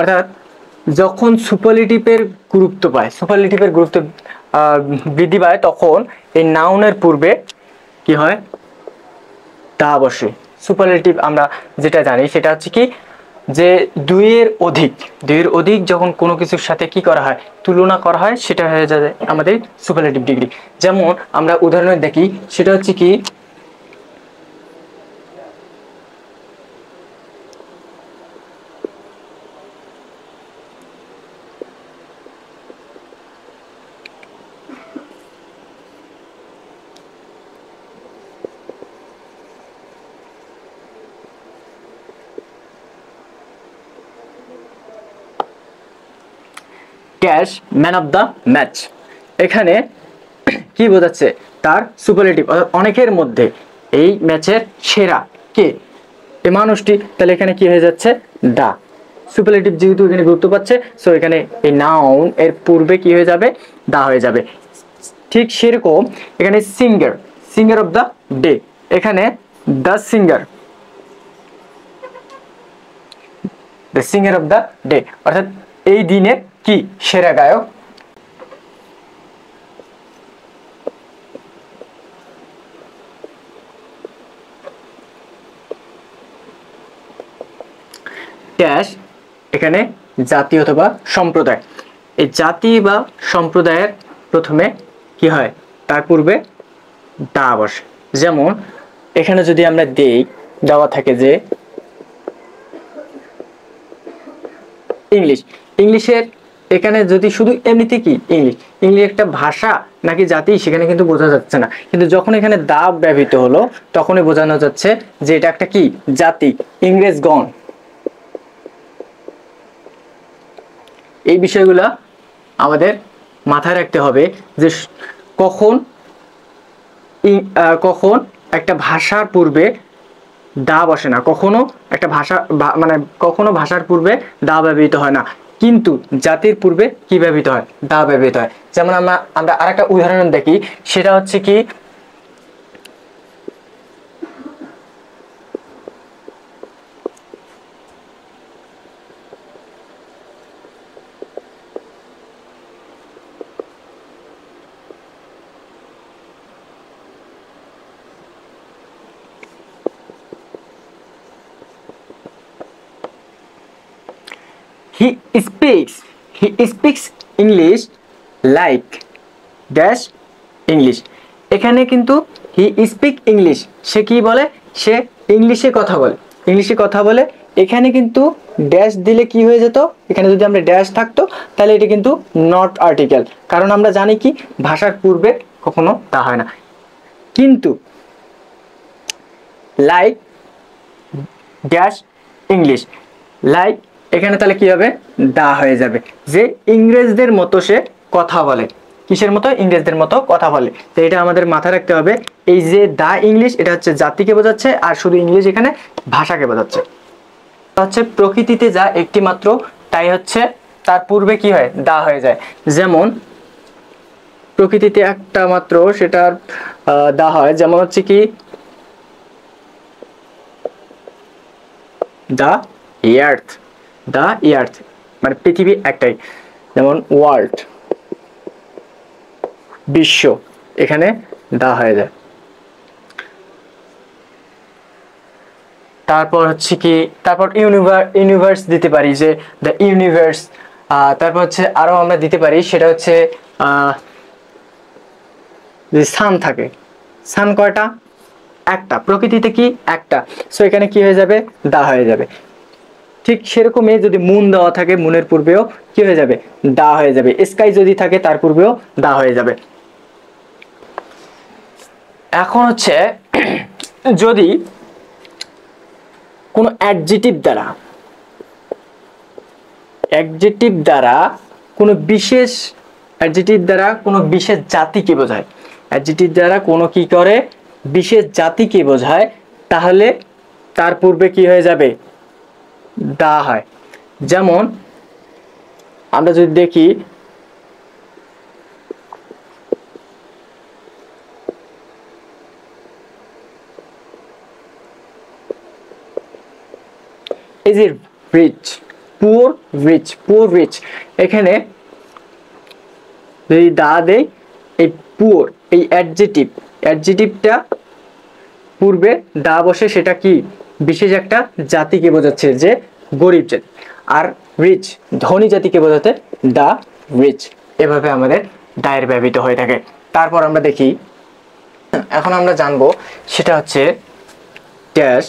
অর্থাৎ যখন সুপারলেটিভের গুরুত্ব পায়, সুপারলেটিভের গুরুত্ব বৃদ্ধি পায়, তখন এই নাউনের পূর্বে কি হয়, দা বসে। সুপারলেটিভ আমরা যেটা জানি সেটা হচ্ছে কি, যে দুইয়ের অধিক যখন কোনো কিছুর সাথে কি করা হয়, তুলনা করা হয়, সেটা হয়ে যায় আমাদের সুপারলেটিভ ডিগ্রি। যেমন আমরা উদাহরণ দেখি, সেটা হচ্ছে কি, cash man of the match. এখানে কি বোঝাচ্ছে, তার সুপারলেটিভ, অর্থাৎ অনেকের মধ্যে এই ম্যাচের সেরা কে, এই মানুষটি। তাহলে এখানে কি হয়ে যাচ্ছে, দা। সুপারলেটিভ যেহেতু এখানে গুরুত্ব পাচ্ছে, সো এখানে এই নাউন এর পূর্বে কি হয়ে যাবে, দা হয়ে যাবে। ঠিক সেরকম এখানে সিঙ্গার অফ দ্য ডে, এখানে the singer of the day, অর্থাৎ এই দিনের কি সেরা গায়ক। ড্যাশ, এখানে জাতি অথবা সম্প্রদায়। এই জাতি বা সম্প্রদায়ের প্রথমে কি হয়, তার পূর্বে দা বসে। যেমন এখানে যদি আমরা দেই, দেওয়া থাকে যে ইংলিশের, এখানে যদি শুধু এমনিতে কি ইংলিশ একটা ভাষা নাকি জাতি, সেখানে কিন্তু বোঝা যাচ্ছে না, কিন্তু যখন এখানে দা ব্যবহৃত হলো, তখনই বোঝানো যাচ্ছে যে এটা একটা কি জাতি, ইংরেজগণ। এই বিষয়গুলা আমাদের মাথায় রাখতে হবে, যে কখন একটা ভাষার পূর্বে দা বসে না, কখনো একটা ভাষা মানে কখনো ভাষার পূর্বে দা ব্যবহৃত হয় না, কিন্তু জাতির পূর্বে কি ব্যবহৃত হয়, দা ব্যবহৃত হয়। যেমন আমরা আরেকটা উদাহরণ দেখি, সেটা হচ্ছে কি, he speaks English like dash English। এখানে কিন্তু হি স্পিক ইংলিশ, সে কি বলে, সে ইংলিশে কথা বলে। এখানে কিন্তু ড্যাশ দিলে কি হয়ে যেত, এখানে যদি আমরা ড্যাশ থাকতো, তাহলে এটা কিন্তু নট আর্টিকেল, কারণ আমরা জানি কি ভাষার পূর্বে কখনো তা হয় না। কিন্তু লাইক ড্যাশ ইংলিশ, লাইক, এখানে তাহলে কি হবে, দা হয়ে যাবে, যে ইংরেজদের মতো সে কথা বলে। কিসের মতো, ইংরেজদের মতো কথা বলে। তো এটা আমাদের মাথায় রাখতে হবে, এই যে দা ইংলিশ, এটা হচ্ছে জাতিকে বোঝাচ্ছে, আর শুধু ইংলিশ এখানে ভাষাকে বোঝাচ্ছে। হচ্ছে প্রকৃতিতে যা একটি মাত্র, তাই হচ্ছে তার পূর্বে কি হয়, দা হয়ে যায়। যেমন প্রকৃতিতে একটা মাত্র, সেটার দা হয়। যেমন হচ্ছে কি, দা ইয়ার্থ, মানে পৃথিবী একটাই। যেমন ওয়ার্ল্ড, বিশ্ব, এখানে দা হয়ে যায়। তারপর হচ্ছে কি, তারপর ইউনিভার্স দিতে পারি, যে দ্য ইউনিভার্স। তারপর হচ্ছে আরো আমরা দিতে পারি, সেটা হচ্ছে যে সান থাকে, সান কয়টা, একটা, প্রকৃতিতে কি একটা, সো এখানে কি হয়ে যাবে, দা হয়ে যাবে। ঠিক সেরকমই যদি মুন দেওয়া থাকে, মুনের পূর্বেও কি হয়ে যাবে, দা হয়ে যাবে। স্কাই যদি থাকে, তার পূর্বেও দা হয়ে যাবে। এখন হচ্ছে যদি কোনো অ্যাডজেক্টিভ দ্বারা কোনো বিশেষ জাতিকে বোঝায়, অ্যাডজেক্টিভ দ্বারা কোনো কি করে, বিশেষ জাতিকে বোঝায়, তাহলে তার পূর্বে কি হয়ে যাবে, দা হয়। যেমন আমরা যদি দেখি, is it rich, poor rich, poor rich. এখানে যদি দা দেই, এই পুওর এই অ্যাডজেটিভটা পূর্বে দা বসে, সেটা কি বিশেষ একটা জাতিকে বোঝাচ্ছে যে গরিব জাতি। আর রিচ ধনী জাতিকে বোঝাতে দা রিচ। এভাবে আমাদের দায়ের ব্যবহৃত হয়ে থাকে। তারপর আমরা দেখি, এখন আমরা জানবো সেটা হচ্ছে ড্যাশ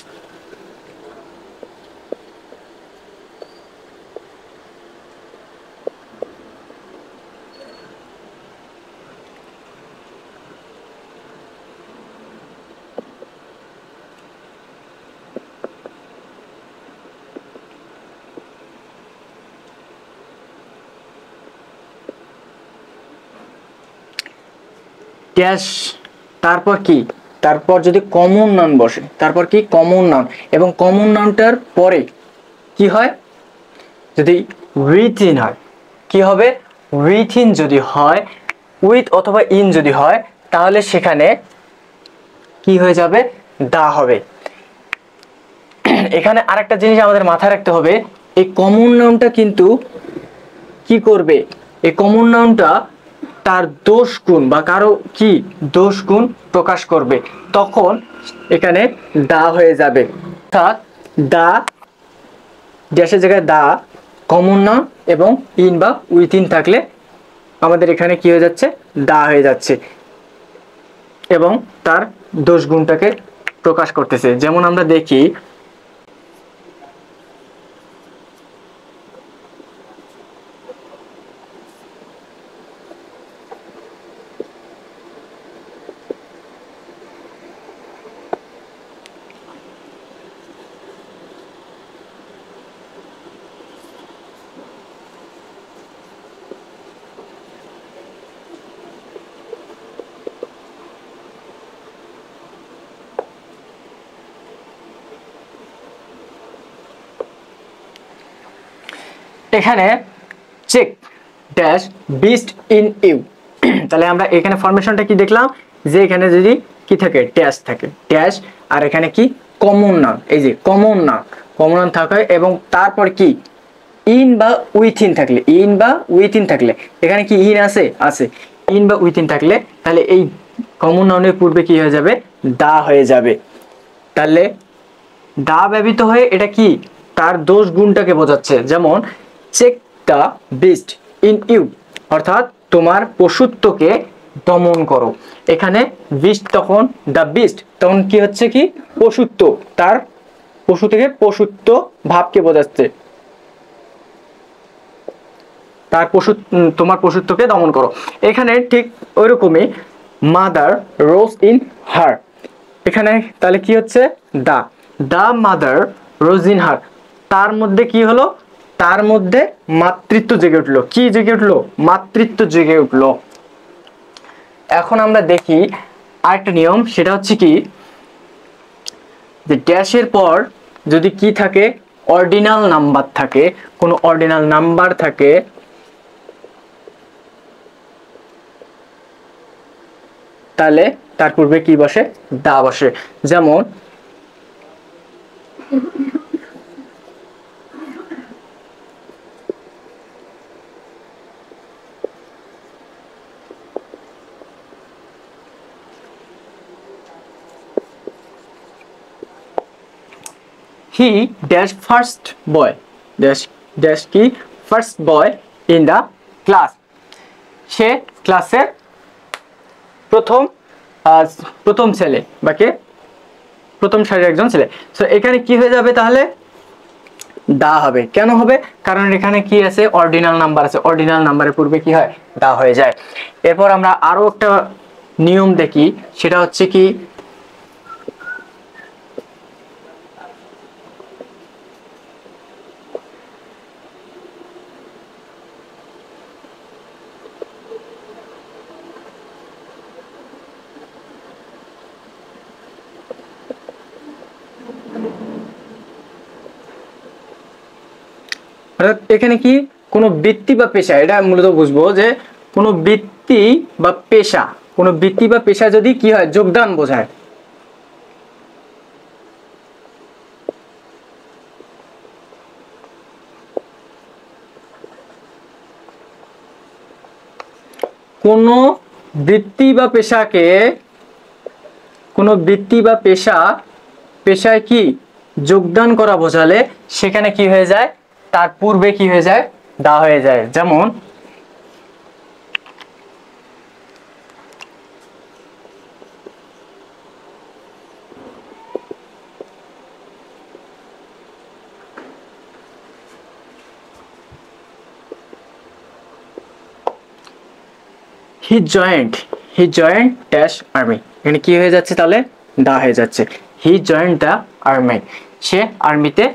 ড্যাশ তারপর কি, তারপর যদি কমন নাউন বসে, তারপর কি কমন নাউন, এবং কমন নাউনটার পরে কি হয়, যদি উইথিন হয়, কি হবে উইথিন যদি হয়, উইথ অথবা ইন যদি হয়, তাহলে সেখানে কি হয়ে যাবে, দা হবে। এখানে আরেকটা জিনিস আমাদের মাথায় রাখতে হবে, এই কমন নাউনটা কিন্তু কি করবে, এই কমন নাউনটা তার দোষ গুণ বা কারো কি দোষ গুণ প্রকাশ করবে, তখন এখানে দা হয়ে যাবে। অর্থাৎ দা ড্যাশের জায়গায় দা, কমন নাউন এবং ইন বা উইথিন থাকলে আমাদের এখানে কি হয়ে যাচ্ছে, দা হয়ে যাচ্ছে এবং তার দোষ গুণটাকে প্রকাশ করতেছে। যেমন আমরা দেখি, এখানে check dash beast in you. তাহলে আমরা এখানে ফরমেশনটা কি দেখলাম, যে এখানে যদি কি থাকে ড্যাশ থাকে, ড্যাশ, আর এখানে কি কমন নাউন, এই যে কমন নাউন থাকে, এবং তারপর কি ইন বা উইথিন থাকলে, ইন বা উইথিন থাকলে, এখানে কি ইন আছে, আছে, ইন বা উইথিন থাকলে তাহলে এই কমন নাউনের পূর্বে কি হয়ে যাবে, দা হয়ে যাবে। তাহলে দা ব্যবহৃত হয়ে এটা কি তার দোষ গুণটাকে বোঝাচ্ছে। যেমন check the beast in you, অর্থাৎ তোমার পশুত্বকে দমন করো। এখানে বিস্ট তখন দ্য বিস্ট তখন কি হচ্ছে, কি পশুত্ব, তার পশু থেকে পশুত্ব ভাবকে বোঝাচ্ছে, তার তোমার পশুত্বকে দমন করো। এখানে ঠিক ওইরকমই মাদার রোজ ইন হার, এখানে তাহলে কি হচ্ছে, দা দা মাদার রোজ ইন হার, তার মধ্যে কি হলো, তার মধ্যে মাতৃত্ব জেগে উঠলো, কি জেগে উঠলো, মাতৃত্ব জেগে উঠলো। এখন আমরা দেখি আরেকটা নিয়ম, সেটা হচ্ছে কি, যে ড্যাশের পর যদি কি থাকে, অর্ডিনাল নাম্বার থাকে, কোনো অর্ডিনাল নাম্বার থাকে, তাহলে তার পূর্বে কি বসে, দা বসে। যেমন he dash first boy, dash dash কি first boy in the class, সে ক্লাসের প্রথম প্রথম ছেলে বা কে প্রথম সারির একজন ছেলে। সো এখানে কি হয়ে যাবে, তাহলে দা হবে। কেন হবে, কারণ এখানে কি আছে, অর্ডিনাল নাম্বার আছে, অর্ডিনাল নাম্বারের পূর্বে কি হয়, দা হয়ে যায়। এরপর আমরা আরো একটা নিয়ম দেখি, সেটা হচ্ছে কি, এখানে কি কোনো বৃত্তি বা পেশা, এটা মূলত বুঝবো যে কোনো বৃত্তি বা পেশা, কোনো বৃত্তি বা পেশা যদি কি হয়, যোগদান বোঝায়, কোনো বৃত্তি বা পেশাকে, কোনো বৃত্তি বা পেশায় কি যোগদান করা বোঝালে সেখানে কি হয়ে যায়, তার পূর্বে কি হয়ে যায়, দা হয়ে যায়। যেমন হি জয়েন্ট ড্যাশ আর্মি, এখানে কি হয়ে যাচ্ছে তাহলে, দা হয়ে যাচ্ছে। হি জয়েন্ট দ্য আর্মি, সে আর্মিতে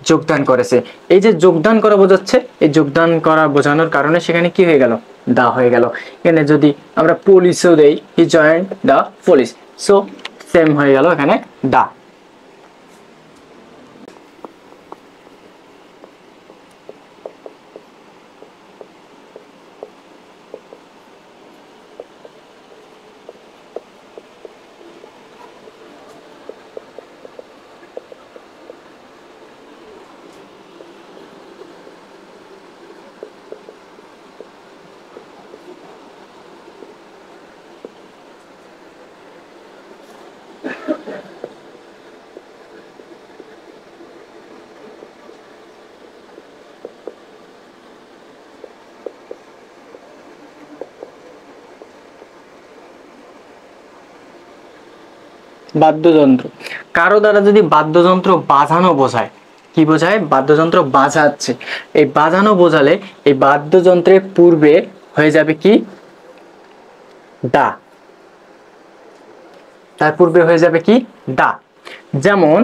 যোগদান করেছে। এই যে যোগদান করা বোঝাচ্ছে, এই যোগদান করা বোঝানোর কারণে সেখানে কি হয়ে গেল, দা হয়ে গেল। এখানে যদি আমরা পুলিশও দেই, he joined the police, so same হয়ে গেল এখানে দা। বাদ্যযন্ত্র, কারো দ্বারা যদি বাদ্যযন্ত্র বাজানো বোঝায়, কি বোঝায়, বাদ্যযন্ত্র বাজাচ্ছে, এই বাজানো বোঝালে এই বাদ্যযন্ত্রের পূর্বে হয়ে যাবে কি, দা, তার পূর্বে হয়ে যাবে কি, দা। যেমন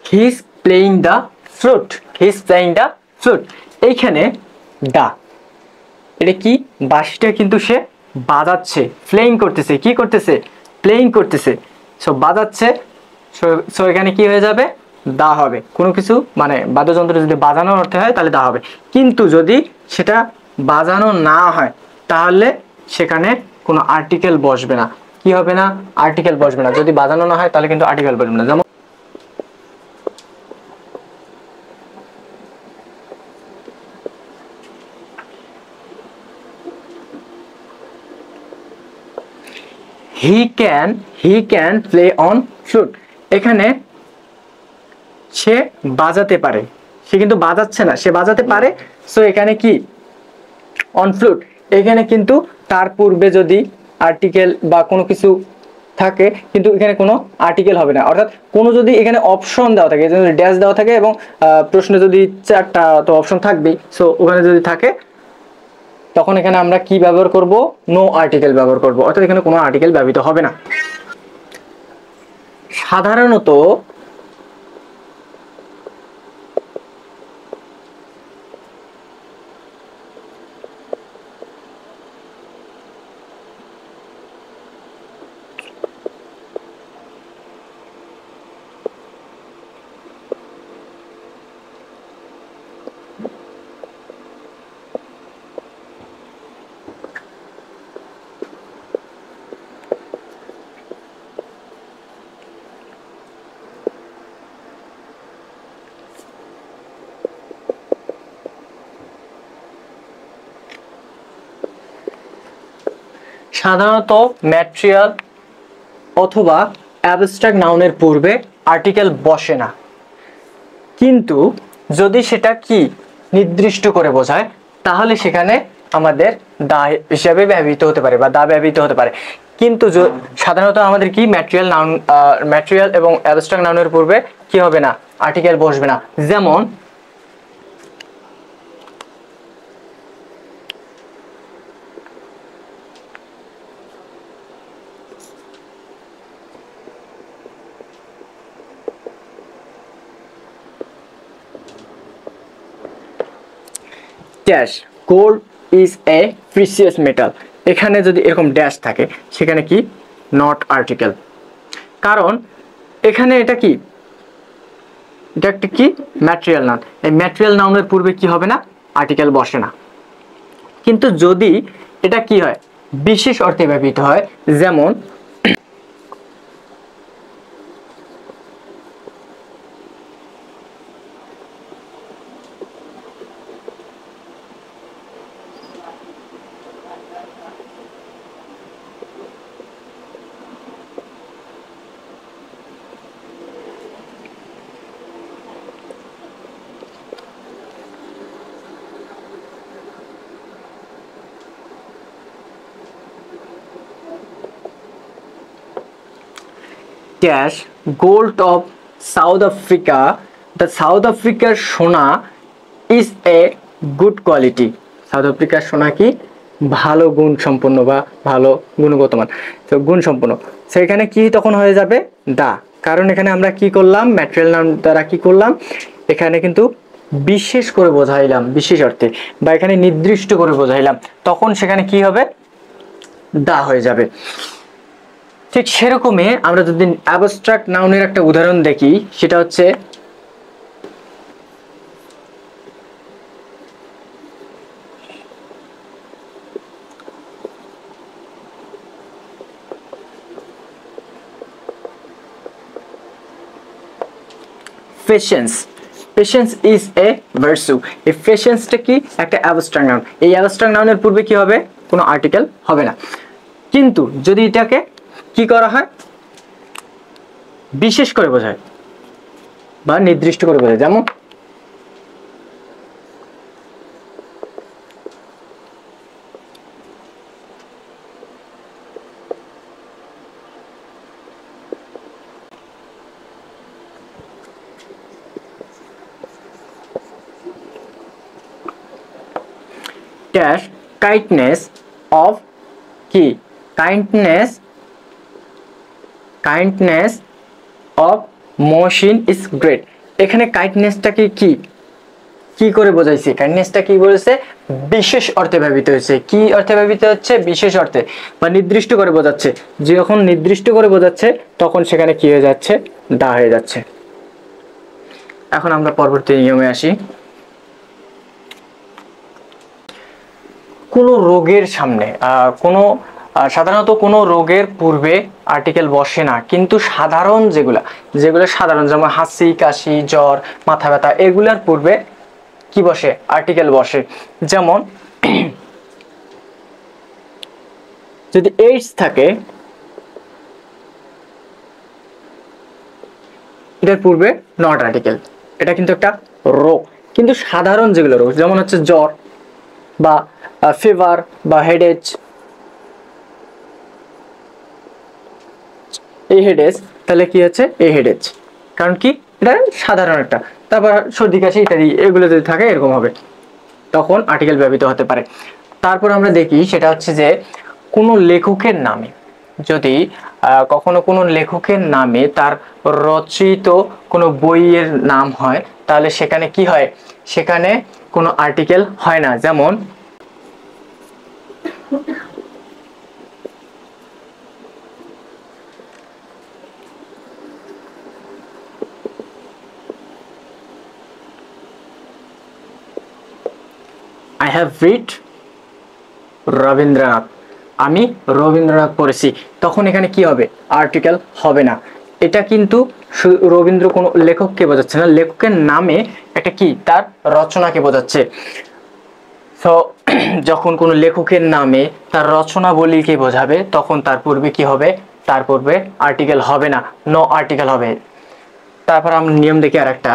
he is playing the flute, he is playing the flute, এইখানে দা, এটা কি, বাঁশিটা কিন্তু সে বাজাচ্ছে, প্লেইং করতেছে, কি করতেছে, প্লেইং করতেছে, সো বাজাচ্ছে, সো এখানে কি হয়ে যাবে, দা হবে। কোনো কিছু মানে বাদ্যযন্ত্র যদি বাজানোর অর্থে হয় তাহলে দা হবে, কিন্তু যদি সেটা বাজানো না হয় তাহলে সেখানে কোনো আর্টিকেল বসবে না, কি হবে না, আর্টিকেল বসবে না। যদি বাজানো না হয় তাহলে কিন্তু আর্টিকেল বসবে না। যেমন he can play on flute, এখানে সে বাজাতে পারে, সে কিন্তু বাজাচ্ছে না, সে বাজাতে পারে, সো এখানে কি, অন ফ্লুট, এখানে কিন্তু তার পূর্বে যদি আর্টিকেল বা কোনো কিছু থাকে, কিন্তু এখানে কোনো আর্টিকেল হবে না। অর্থাৎ কোনো যদি এখানে অপশন দেওয়া থাকে, যদি ড্যাশ দেওয়া থাকে এবং প্রশ্নে যদি 4টা তো অপশন থাকবেই, সো ওখানে যদি থাকে তখন এখানে আমরা কি ব্যবহার করব, নো আর্টিকেল ব্যবহার করব, অর্থাৎ এখানে কোনো আর্টিকেল ব্যবহৃত হবে না। সাধারণত ম্যাটেরিয়াল অথবা অ্যাবস্ট্রাক্ট নাউনের পূর্বে আর্টিকেল বসে না, কিন্তু যদি সেটা কি নির্দিষ্ট করে বোঝায় তাহলে সেখানে আমাদের দা হিসাবে ব্যবহৃত হতে পারে বা দা ব্যবহৃত হতে পারে। কিন্তু সাধারণত আমাদের কি ম্যাটেরিয়াল এবং অ্যাবস্ট্রাক্ট নাউনের পূর্বে কি হবে না, আর্টিকেল বসবে না। যেমন dash gold is a precious metal, এখানে যদি এরকম ড্যাশ থাকে সেখানে কি, নট আর্টিকেল। কারণ এখানে এটা কি, এটা একটা কি ম্যাটেরিয়াল নাউন। এই ম্যাটেরিয়াল নাউনের পূর্বে কি হবে না, আর্টিকেল বসে না। কিন্তু যদি এটা কি হয়, বিশেষ অর্থে ব্যবহৃত হয়, যেমন cash gold of south Africa, the south আফ্রিকার সোনা is a good quality. South আফ্রিকার সোনা কি ভালো গুণ সম্পন্ন বা ভালো গুণগত মান, তো গুণ সম্পন্ন। সেখানে কি তখন হয়ে যাবে দা, কারণ এখানে আমরা কি করলাম, ম্যাটেরিয়াল নাম দ্বারা কি করলাম, এখানে কিন্তু বিশেষ করে বোঝাইলাম, বিশেষ অর্থে বা এখানে নির্দিষ্ট করে বোঝাইলাম, তখন সেখানে কি হবে দা হয়ে যাবে। ঠিক সেরকমই আমরা যদি অ্যাবস্ট্রাক্ট নাউনের একটা উদাহরণ দেখি, সেটা হচ্ছে patience. Patience is a versa. এই পেশেন্সটা কি একটা অ্যাবস্ট্রাক্ট নাউন। এই অ্যাবস্ট্রাক্ট নাউনের পূর্বে কি হবে, কোনো আর্টিকেল হবে না। কিন্তু যদি এটাকে কি করা হয়, বিশেষ করে বোঝায় বা নির্দিষ্ট করে বোঝায়, যেমন ড্যাশ কাইন্ডনেস অফ কি, kindness, kindness of Mohsin is great. এখানে কাইন্ডনেসটাকে কি কি করে বোঝাইছে, কাইন্ডনেসটা কি বলেছে, বিশেষ অর্থে ব্যবহৃত হয়েছে। কি অর্থে ব্যবহৃত হচ্ছে, বিশেষ অর্থে বা নির্দিষ্ট করে বোঝাচ্ছে। যখন নির্দিষ্ট করে বোঝাচ্ছে তখন সেখানে কি হয়ে যাচ্ছে, দা হয়ে যাচ্ছে। এখন আমরা পরবর্তী নিয়মে আসি। কোনো রোগের সামনে সাধারণত কোনো রোগের পূর্বে আর্টিকেল বসে না, কিন্তু সাধারণ যেগুলো সাধারণ, যেমন হাঁচি, কাশি, জ্বর, মাথা ব্যথা, এগুলার পূর্বে কি বসে, আর্টিকেল বসে। যেমন যদি এইডস থাকে, এটার পূর্বে নট আর্টিকেল। এটা কিন্তু একটা রোগ, কিন্তু সাধারণ যেগুলো রোগ, যেমন হচ্ছে জ্বর বা ফিভার বা হেডেক, এই হেডেক, তাহলে কি হচ্ছে এই হেডেক, কারণ কি এটা সাধারণ একটা। তারপর সর্দি কাশি ইত্যাদি এগুলো যদি থাকে এরকম হবে, তখন আর্টিকেল ব্যবহৃত হতে পারে। তারপর আমরা দেখি সেটা হচ্ছে যে কোনো লেখকের নামে, যদি কখনো কোনো লেখকের নামে তার রচিত কোনো বইয়ের নাম হয়, তাহলে সেখানে কি হয়, সেখানে কোনো আর্টিকেল হয় না। যেমন I have read রবীন্দ্রনাথ, আমি রবীন্দ্রনাথ পড়েছি, তখন এখানে কি হবে, আর্টিকেল হবে না। এটা কিন্তু রবীন্দ্র কোনো লেখককে বোঝাচ্ছে না, লেখকের নামে একটা কি তার রচনাকে বোঝাচ্ছে। তো যখন কোনো লেখকের নামে তার রচনাবলীকে বোঝাবে, তখন তার পূর্বে কি হবে, তার পূর্বে আর্টিকেল হবে না, নো আর্টিকেল হবে। তারপর আমরা নিয়ম দেখি আর একটা,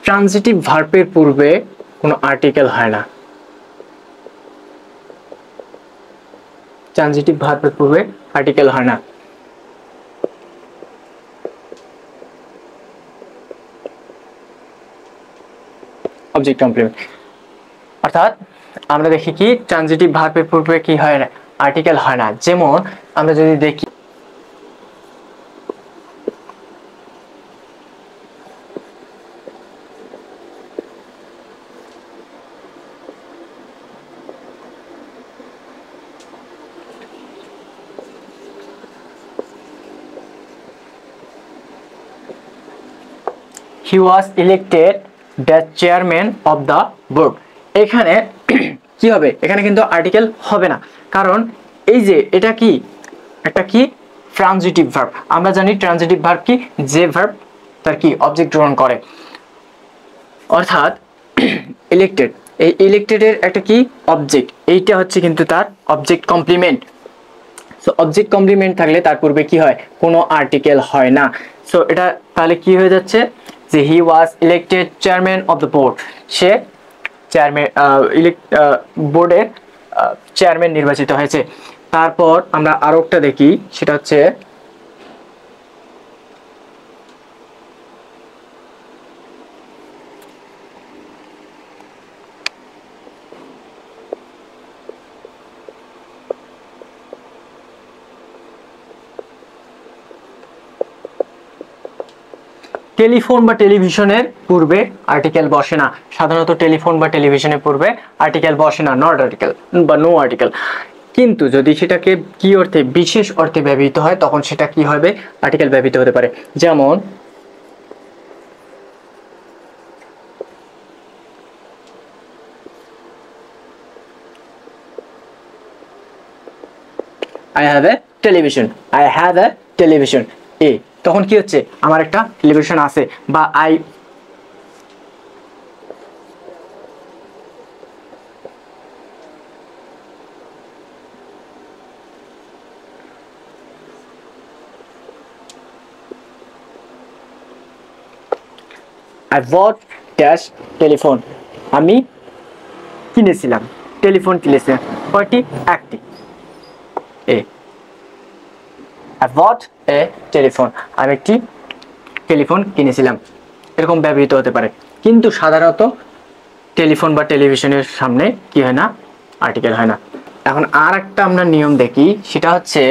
ট্রানজিটিভ ভার্বের পূর্বে কোনো আর্টিকেল হয় না। ট্রানজিটিভ ভার্বের পূর্বে আর্টিকেল হয় না। অবজেক্ট কমপ্লিমেন্ট, অর্থাৎ আমরা দেখি কি ট্রানজিটিভ ভার্বের পূর্বে কি হয় না, আর্টিকেল হয় না। যেমন আমরা যদি দেখি he was elected the chairman of the board. এখানে কি হবে, এখানে কিন্তু আর্টিকেল হবে না, কারণ এই যে এটা কি একটা কি ট্রানজিটিভ ভার্ব। আমরা জানি ট্রানজিটিভ ভার্ব কি, যে ভার্ব তার কি অবজেক্ট গ্রহণ করে, অর্থাৎ ইলেক্টেড, এই ইলেক্টেডের একটা কি অবজেক্ট, এইটা হচ্ছে কিন্তু তার object complement. So object complement থাকলে তার পূর্বে কি হয়, কোনো আর্টিকেল হয় না। সো এটা তাহলে কি হয়ে যাচ্ছে যে he was elected chairman of the board, সে চেয়ারম্যান বোর্ডের চেয়ারম্যান নির্বাচিত হয়েছে। তারপর আমরা আরো একটা দেখি, সেটা হচ্ছে টেলিফোন বা টেলিভিশনের পূর্বে আর্টিকেল বসে না। সাধারণত টেলিফোন বা টেলিভিশনের পূর্বে আর্টিকেল বসে না, নট আর্টিকেল বা নো আর্টিকেল। কিন্তু যদি সেটাকে কি অর্থে, বিশেষ অর্থে ব্যবহৃত হয়, তখন সেটা কি হবে, আর্টিকেল ব্যবহৃত হতে পারে। যেমন I have a television, I have a television, তখন কি হচ্ছে, আমার একটা টেলিভিশন আছে, বা I bought dash টেলিফোন, আমি কিনেছিলাম, টেলিফোন কিনেছিলাম, কয়টি, একটি। I bought a টেলিফোন, আমি একটি টেলিফোন কিনেছিলাম, এরকম ব্যবহৃত হতে পারে। কিন্তু সাধারণত টেলিফোন বা টেলিভিশনের সামনে কি হয় না, আর্টিকেল হয় না। এখন আর একটা আমরা নিয়ম দেখি, সেটা হচ্ছে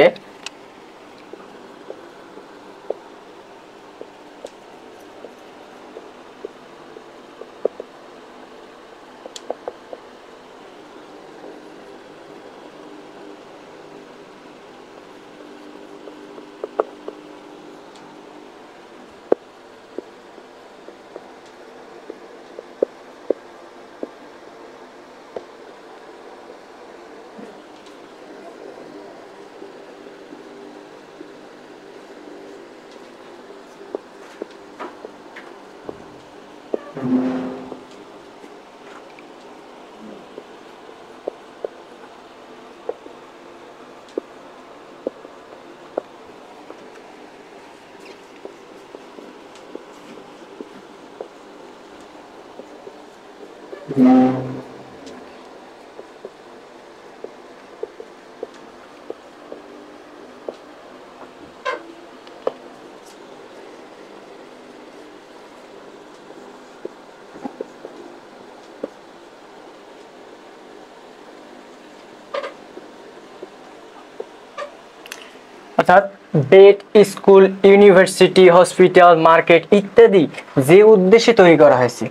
অর্থাৎ bed, school, university, hospital, market ইত্যাদি যে উদ্দেশ্যে তৈরি করা হয়েছে,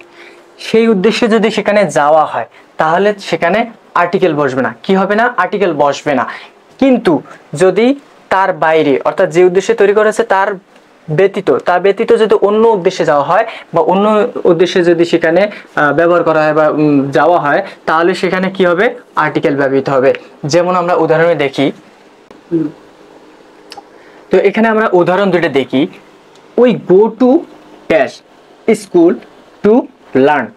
সেই উদ্দেশ্যে যদি সেখানে যাওয়া হয়, তাহলে সেখানে আর্টিকেল বসবে না। কি হবে না, আর্টিকেল বসবে না। কিন্তু যদি তার বাইরে, অর্থাৎ যে উদ্দেশ্যে তৈরি করা হয়েছে তার ব্যতীত যদি অন্য উদ্দেশ্যে যাওয়া হয়, বা অন্য উদ্দেশ্যে যদি সেখানে ব্যবহার করা হয় বা যাওয়া হয়, তাহলে সেখানে কি হবে, আর্টিকেল ব্যবহৃত হবে। যেমন আমরা উদাহরণে দেখি, তো এখানে আমরা উদাহরণ দুটো দেখি। We go to dash school to learn,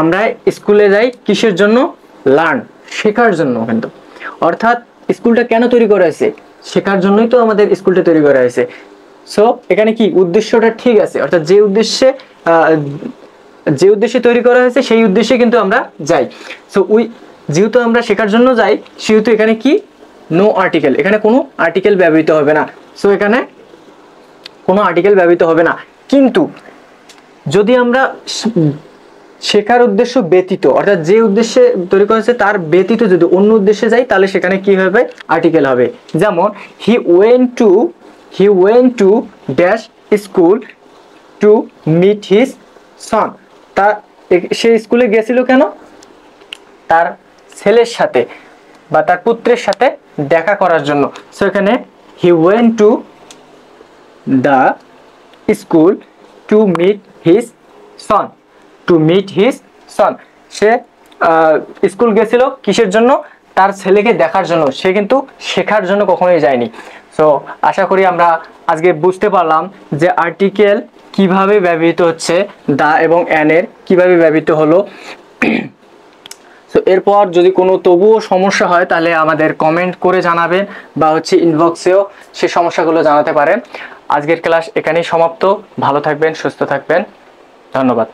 আমরা স্কুলে যাই কিসের জন্য, লার্ন, শেখার জন্য। কিন্তু অর্থাৎ স্কুলটা কেন তৈরি করা হয়েছে, শেখার জন্যই তো আমাদের স্কুলটা তৈরি করা হয়েছে। সো এখানে কি উদ্দেশ্যটা ঠিক আছে, অর্থাৎ যে উদ্দেশ্যে তৈরি করা হয়েছে সেই উদ্দেশ্যে কিন্তু আমরা যাই। সো যেহেতু আমরা শেখার জন্য যাই, সেহেতু এখানে কি নো আর্টিকেল, এখানে কোনো আর্টিকেল ব্যবহৃত হবে না। সো এখানে কোনো আর্টিকেল ব্যবহৃত হবে না। কিন্তু যদি আমরা শেখার উদ্দেশ্য ব্যতীত, অর্থাৎ যে উদ্দেশ্যে তৈরি করা হয়েছে তার ব্যতীত যদি অন্য উদ্দেশ্যে যাই, তাহলে সেখানে কি হবে, আর্টিকেল হবে। যেমন he went to dash school to meet his son, সে স্কুলে গেছিল কেন, তার ছেলের সাথে বা তার পুত্রের সাথে দেখা করার জন্য। সো এখানে he went to the school to meet his son, to meet his son. সে স্কুল গেছিল কিসের জন্য? তার ছেলেকে দেখার জন্য। সে কিন্তু শেখার জন্য কখনোই যায়নি। সো আশা করি আমরা আজকে বুঝতে পারলাম যে আর্টিকেল কিভাবে ব্যবহৃত হচ্ছে, দা এবং অ্যান এর কিভাবে ব্যবহৃত হলো। সো এরপর যদি কোনো তবুও সমস্যা হয় তাহলে আমাদের কমেন্ট করে জানাবেন, বা হচ্ছে ইনবক্সেও সে সমস্যাগুলো জানাতে পারেন। আজকের ক্লাস এখানেই সমাপ্ত। ভালো থাকবেন, সুস্থ থাকবেন, ধন্যবাদ।